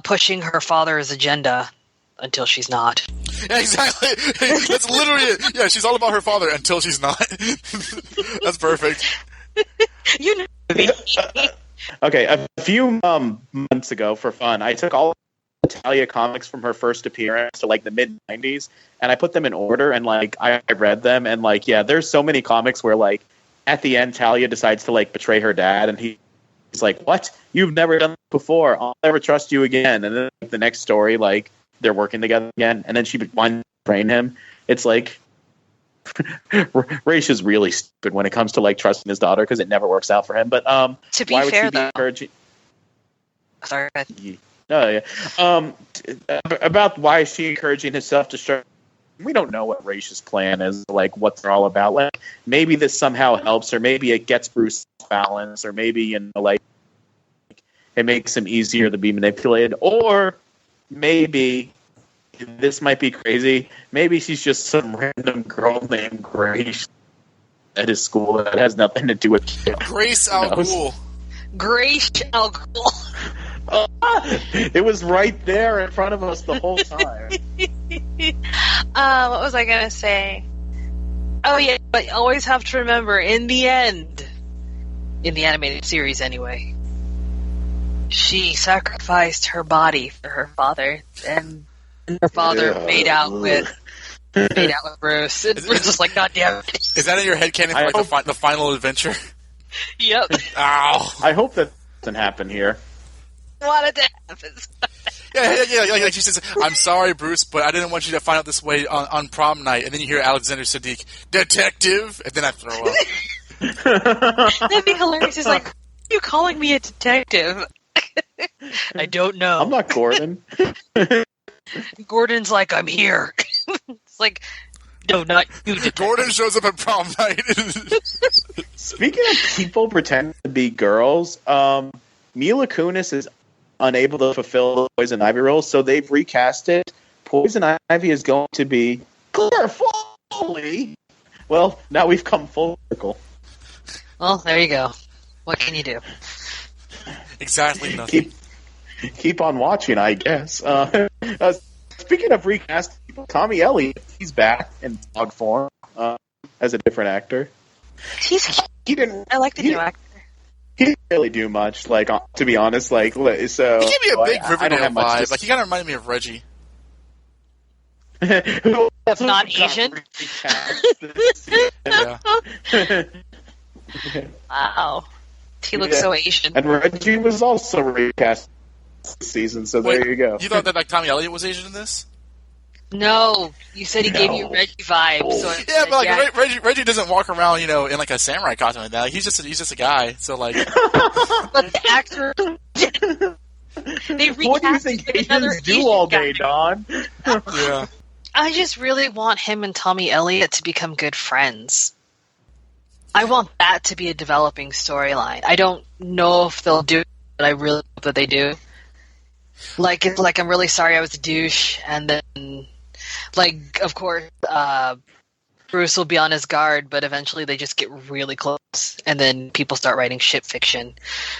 S6: pushing her father's agenda until she's not.
S5: Yeah, exactly. That's literally it. Yeah, she's all about her father until she's not. That's perfect.
S7: Okay, a few months ago, for fun, I took all of Talia comics from her first appearance to the mid-90s, and I put them in order, and I read them, and there's so many comics where at the end Talia decides to betray her dad, and he's like, what? You've never done this before. I'll never trust you again. And then the next story, they're working together again. And then she winds up betraying him. It's Raish is really stupid when it comes to trusting his daughter, because it never works out for him. But
S6: to be
S7: why would
S6: fair,
S7: she be encouraging?
S6: Sorry.
S7: No, yeah. About why is she encouraging his self-destruction? We don't know what Raish's plan is, what they're all about. Maybe this somehow helps, or maybe it gets Bruce balance, or maybe it makes him easier to be manipulated, or maybe this might be crazy. Maybe she's just some random girl named Grace at his school that has nothing to do with
S5: Grace Al Ghul.
S6: Grace Al Ghul.
S7: It was right there in front of us the whole time.
S6: What was I gonna say? Oh yeah, but you always have to remember, in the end, in the animated series anyway, she sacrificed her body for her father, and her father made out with Bruce. And Bruce was like, God damn it.
S5: Is that in your headcanon for the final adventure?
S6: Yep.
S5: Ow.
S7: I hope that doesn't happen here.
S6: Wanted to happen.
S5: Yeah. She says, I'm sorry, Bruce, but I didn't want you to find out this way on prom night. And then you hear Alexander Siddiq, detective, and then I throw up.
S6: That'd be hilarious. He's like, why are you calling me a detective? I don't know.
S7: I'm not Gordon.
S6: Gordon's like, I'm here. It's like, No, not you, detective.
S5: Gordon shows up at prom night.
S7: Speaking of people pretending to be girls, Mila Kunis is unable to fulfill the Poison Ivy role, so they've recast it. Poison Ivy is going to be Claire Foley. Well, now we've come full circle.
S6: Well, there you go. What can you do?
S5: Exactly nothing.
S7: Keep on watching, I guess. Speaking of recast people, Tommy Elliott, he's back in dog form as a different actor.
S6: He's cute.
S7: He didn't.
S6: I like the new actor.
S7: He didn't really do much. Like, to be honest, like, so
S5: He gave me a big
S7: I don't
S5: Riverdale
S7: have much
S5: vibe.
S7: to
S5: Like, he kind of reminded me of Reggie.
S7: Who
S6: That's not Asian?
S5: Yeah.
S6: Wow. He looks so Asian.
S7: And Reggie was also recast this season, so there you go.
S5: You thought that like Tommy Elliott was Asian in this?
S6: No, you said he gave you Reggie vibes. So
S5: Yeah, but like Reggie doesn't walk around, in like a samurai costume like that. Like, he's just a guy. So like,
S6: but the actor. They
S7: What do you think Asians do all day, Don?
S5: yeah.
S6: I just really want him and Tommy Elliott to become good friends. I want that to be a developing storyline. I don't know if they'll do it, but I really hope that they do. Like, it's like, I'm really sorry I was a douche, and then, like, of course, Bruce will be on his guard, but eventually they just get really close, and then people start writing ship fiction.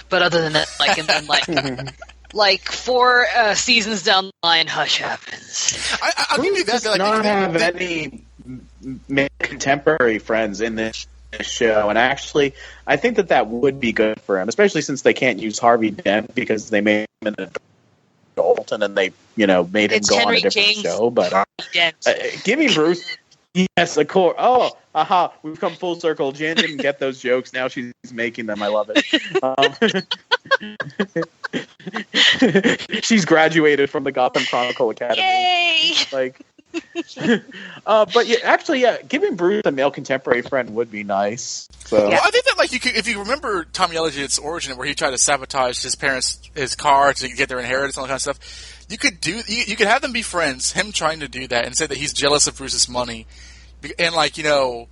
S6: But other than that, like, and then, like 4 seasons down the line, Hush happens.
S5: I'll give you that.
S7: Does not have any contemporary friends in this show, and actually, I think that would be good for him, especially since they can't use Harvey Dent because they made him an adult, and then they, made him go
S6: Henry
S7: on a different
S6: James
S7: show. But give me Bruce. Yes, of course. Oh, aha! We've come full circle. Jan didn't get those jokes. Now she's making them. I love it. She's graduated from the Gotham Chronicle Academy.
S6: Yay!
S7: But giving Bruce a male contemporary friend would be nice. So.
S5: Well, I think that if you remember Tommy Elliott's origin, where he tried to sabotage his car to get their inheritance and all that kind of stuff, you could have them be friends. Him trying to do that and say that he's jealous of Bruce's money, and I think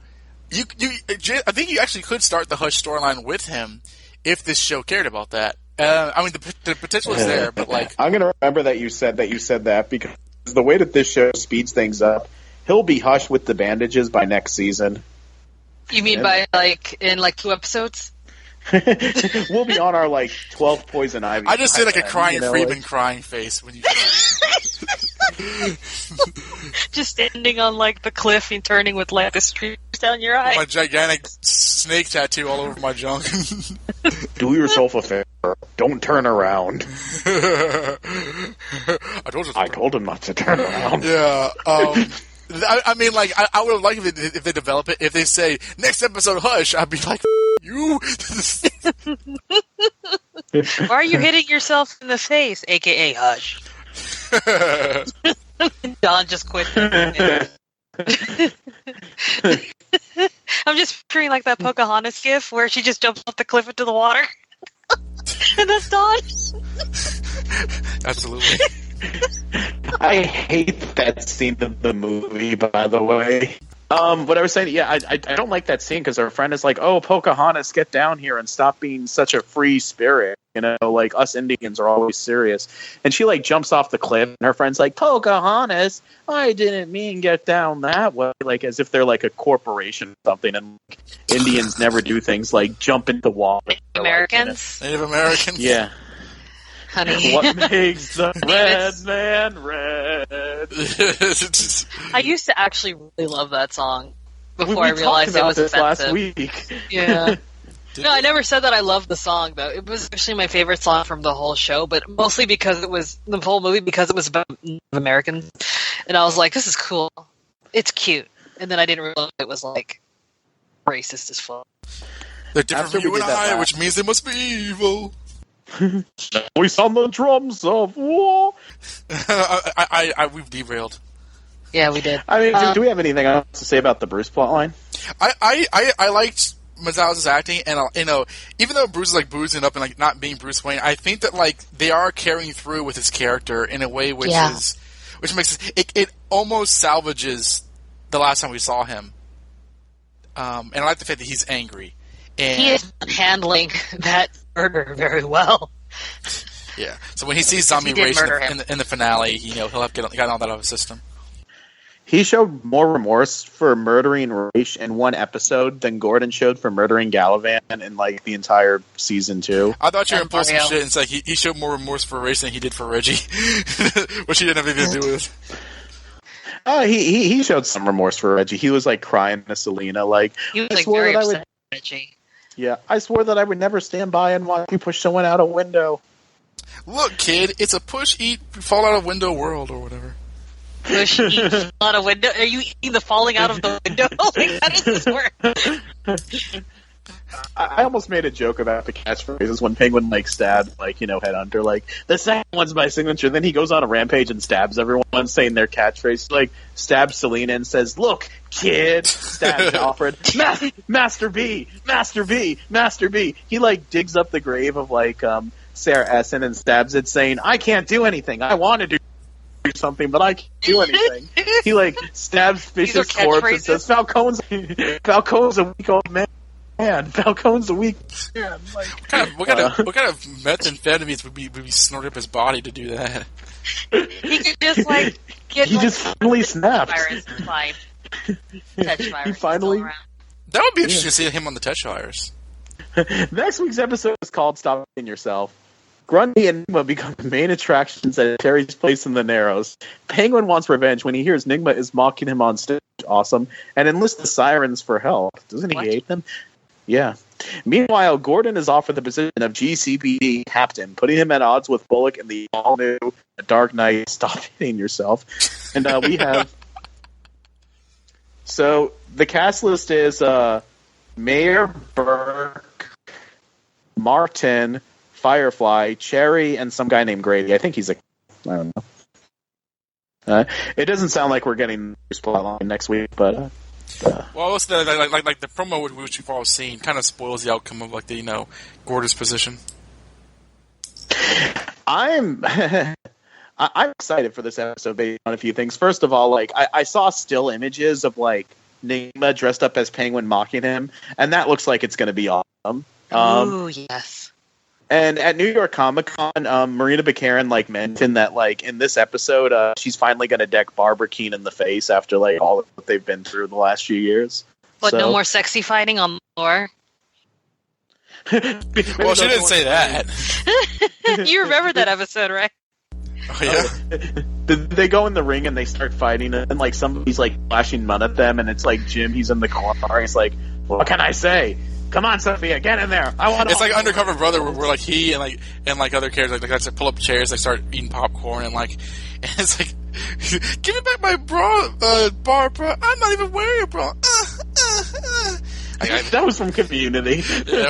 S5: you actually could start the Hush storyline with him if this show cared about that. The potential is there, but
S7: I'm gonna remember that you said that because the way that this show speeds things up, he'll be Hush with the bandages by next season.
S6: You mean by in 2 episodes?
S7: We'll be on our 12th Poison Ivy.
S5: I just say a crying Freeman crying face when you.
S6: Just standing on the cliff and turning with the streaks down your eye.
S5: My gigantic snake tattoo all over my junk.
S7: Do yourself a favor. Don't turn around. I told him not to turn around.
S5: Yeah. I would have liked if they develop it. If they say next episode Hush, I'd be like, you.
S6: Why are you hitting yourself in the face, aka Hush? Don just quit. I'm just picturing that Pocahontas gif where she just jumps off the cliff into the water. And that's Don.
S5: Absolutely.
S7: I hate that scene of the movie, by the way. What I was saying, I don't like that scene because our friend is like, "Oh, Pocahontas, get down here and stop being such a free spirit." Us Indians are always serious. And she jumps off the cliff, and her friend's like, "Pocahontas, I didn't mean get down that way," as if they're a corporation or something. And Indians never do things like jump into water.
S6: Americans,
S5: Native Americans,
S7: yeah.
S6: Honey.
S7: What makes the red man red?
S6: I used to actually really love that song before
S7: we
S6: I realized it was
S7: this
S6: offensive.
S7: last week.
S6: Yeah. No, I never said that I loved the song, though. It was actually my favorite song from the whole show, but mostly because it was the whole movie, because it was about Native Americans. And I was like, this is cool. It's cute. And then I didn't realize it was racist as fuck.
S5: They're different from you and I, which means they must be evil.
S7: We sound the drums of war.
S5: We've derailed.
S6: Yeah, we did.
S7: I mean, do we have anything else to say about the Bruce plotline?
S5: I liked Mazal's acting, and even though Bruce is boozing up and not being Bruce Wayne, I think that they are carrying through with his character in a way which makes it almost salvages the last time we saw him. And I like the fact that he's angry. And
S6: he is handling that murder very well.
S5: Yeah. So when he sees zombie race in the finale, he'll have gotten all that out of his system.
S7: He showed more remorse for murdering Raish in one episode than Gordon showed for murdering Galavan in like the entire season 2.
S5: I thought you were pulling some shit and say he showed more remorse for Raish than he did for Reggie, which he didn't have anything to do with.
S7: He showed some remorse for Reggie. He was like crying to Selena, like
S6: he was like very upset with Reggie.
S7: Yeah, I swore that I would never stand by and watch you push someone out a window.
S5: Look, kid, it's a push, eat, fall out of window world or whatever.
S6: Push, eat, fall out of window? Are you eating the falling out of the window? Like, how does this work?
S7: I almost made a joke about the catchphrases when Penguin like stabbed Headhunter, like the second one's my signature. Then he goes on a rampage and stabs everyone, saying their catchphrase, like stabs Selena and says, "Look, kid," stabs Alfred, Master B, Master B, Master B. He like digs up the grave of like Sarah Essen and stabs it, saying, "I can't do anything. I want to do something, but I can't do anything." He like stabs Fish's corpse and says, Falcone's a weak old man. Falcone's a weak man. Like,
S5: what kind of methamphetamines would be snorted up his body to do that?
S6: He could just like get.
S7: He just finally snapped.
S6: Virus fine. Touch virus.
S7: He finally.
S5: That would be interesting to see him on the touch virus.
S7: Next week's episode is called "Stop Being Yourself." Grundy and Nigma become the main attractions at Terry's place in the Narrows. Penguin wants revenge when he hears Nigma is mocking him on stage. Awesome. And enlists the Sirens for help. Doesn't he hate them? Yeah. Meanwhile, Gordon is offered the position of GCPD captain, putting him at odds with Bullock in the all-new Dark Knight Stop Hitting Yourself. And we have... So, the cast list is Mayor, Burke, Martin, Firefly, Cherry, and some guy named Grady. I think he's I don't know. It doesn't sound like we're getting a spotlight next week, but...
S5: Well, it's like the promo which we've all seen kind of spoils the outcome of Gordon's position.
S7: I'm excited for this episode based on a few things. First of all, I saw still images of Nigma dressed up as Penguin mocking him, and that looks like it's going to be awesome.
S6: Oh yes.
S7: And at New York Comic Con, Marina Baccarin mentioned that in this episode, she's finally going to deck Barbara Keene in the face after all that they've been through the last few years.
S6: But no more sexy fighting on the floor.
S5: Well, she didn't say that.
S6: You remember that episode, right?
S5: Oh yeah.
S7: They go in the ring and they start fighting, and somebody's flashing mud at them, and it's Jim. He's in the corner. He's like, "What can I say? Come on, Sophia, get in there! I want." It's
S5: like Undercover Brother, where he and other characters they pull up chairs, they start eating popcorn, and it's like, "Give me back my bra, Barbara! I'm not even wearing a bra."
S7: That was from Community.
S5: Yeah,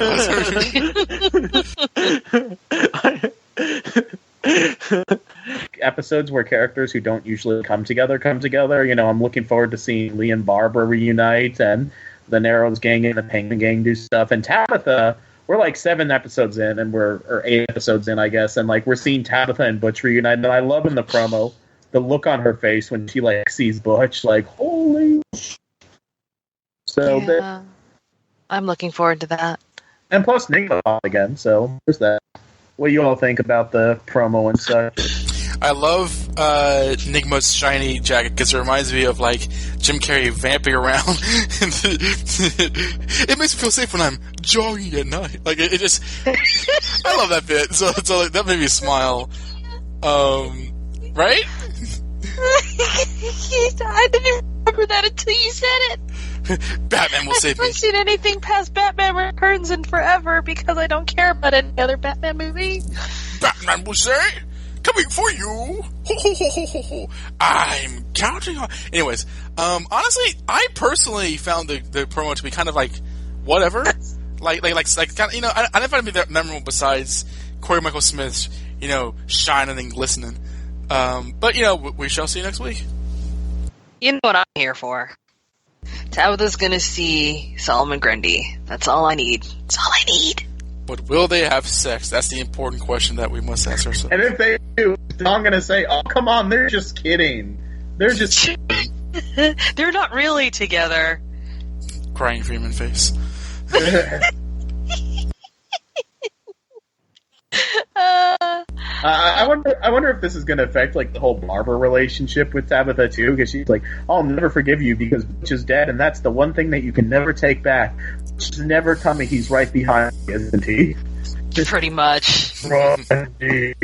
S8: Episodes where characters who don't usually come together. I'm looking forward to seeing Lee and Barbara reunite, and the Narrows gang and the Penguin gang do stuff. And Tabitha, we're 7 episodes in, or 8 episodes in, I guess, and we're seeing Tabitha and Butch reunite. And I love in the promo the look on her face when she sees Butch, holy. So
S6: yeah. I'm looking forward to that.
S8: And plus Nigma again, so there's that. What do you all think about the promo and such?
S5: I love Nigma's shiny jacket because it reminds me of Jim Carrey vamping around. It makes me feel safe when I'm jogging at night. It just, I love that bit. So that made me smile. Right?
S6: I didn't remember that until you said it.
S5: Batman will save me.
S6: I haven't seen anything past Batman Returns in forever because I don't care about any other Batman movie.
S5: Batman will say, "Coming for you." Ho, ho, ho, ho, ho, ho. I'm counting on. Anyways, honestly, I personally found the promo to be kind of whatever. Kind of, I didn't find it that memorable besides Corey Michael Smith's, shining and glistening. But we shall see next week.
S6: You know what I'm here for. Tabitha's gonna see Solomon Grundy. That's all I need. That's all I need.
S5: But will they have sex? That's the important question that we must ask ourselves.
S8: And if they do, I'm gonna say, "Oh, come on, they're just kidding. They're just kidding."
S6: They're not really together.
S5: Crying Freeman face.
S8: I wonder if this is going to affect like the whole Barbara relationship with Tabitha too, because she's like, "I'll never forgive you because Butch is dead, and that's the one thing that you can never take back. Butch is never coming. He's right behind me, isn't he?"
S6: Pretty much.
S8: Rodney.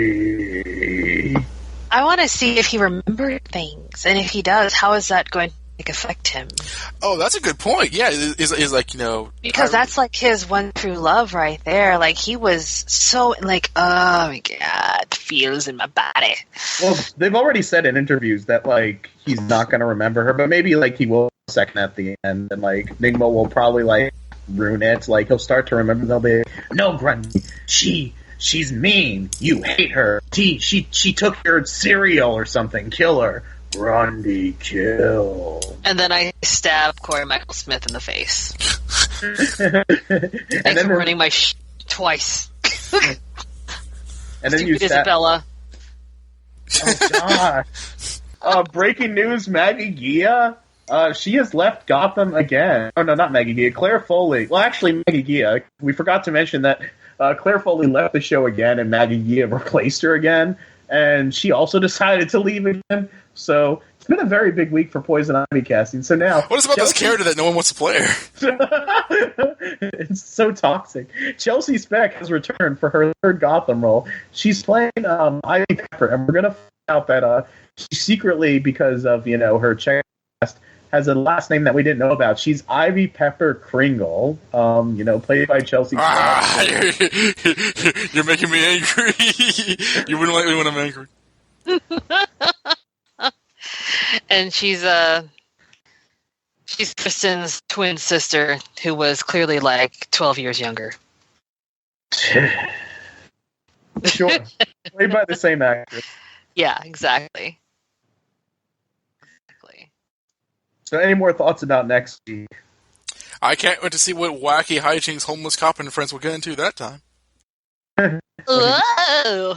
S6: I want to see if he remembered things, and if he does, how is that going to affect him?
S5: Oh, that's a good point. Yeah, is like, you know,
S6: because that's like his one true love right there. Like he was so like, oh my god, feels in my body.
S8: Well, they've already said in interviews that like he's not going to remember her, but maybe like he will second at the end, and like Nigma will probably like ruin it. Like he'll start to remember. They'll be no, Grundy, she's mean. You hate her. She took your cereal or something. Kill her. Grundy, kill.
S6: And then I stab Corey Michael Smith in the face.
S8: And then
S6: running my twice.
S8: And then
S6: Stupid Isabella.
S8: Oh god! Breaking news: Maggie Gia. She has left Gotham again. Oh no, not Maggie Gia. Claire Foley. Well, actually, Maggie Gia. We forgot to mention that Claire Foley left the show again, and Maggie Gia replaced her again. And she also decided to leave again. So it's been a very big week for Poison Ivy casting. So now,
S5: what is about this character that no one wants to play her?
S8: It's so toxic. Chelsea Speck has returned for her third Gotham role. She's playing Ivy Pepper, and we're gonna find out that she secretly, because of her checklist, has a last name that we didn't know about. She's Ivy Pepper Kringle, played by Chelsea Speck.
S5: You're making me angry. You wouldn't like me when I'm angry.
S6: And she's Kristen's twin sister, who was clearly like 12 years younger.
S8: Sure. Played by the same actress.
S6: Yeah, exactly.
S8: So any more thoughts about next week?
S5: I can't wait to see what wacky hijinks homeless cop and friends will get into that time.
S6: Whoa!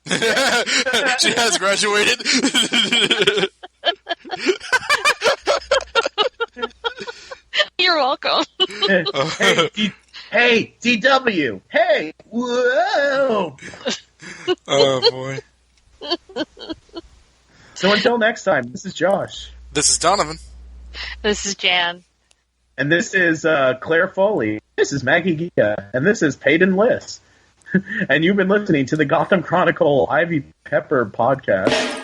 S5: She has graduated.
S6: You're welcome.
S8: Hey, DW. Hey, whoa.
S5: Oh boy.
S8: So until next time, this is Josh.
S5: This is Donovan.
S6: This is Jan.
S8: And this is Claire Foley. This is Maggie Gia. And this is Peyton Liss. And you've been listening to the Gotham Chronicle Ivy Pepper podcast.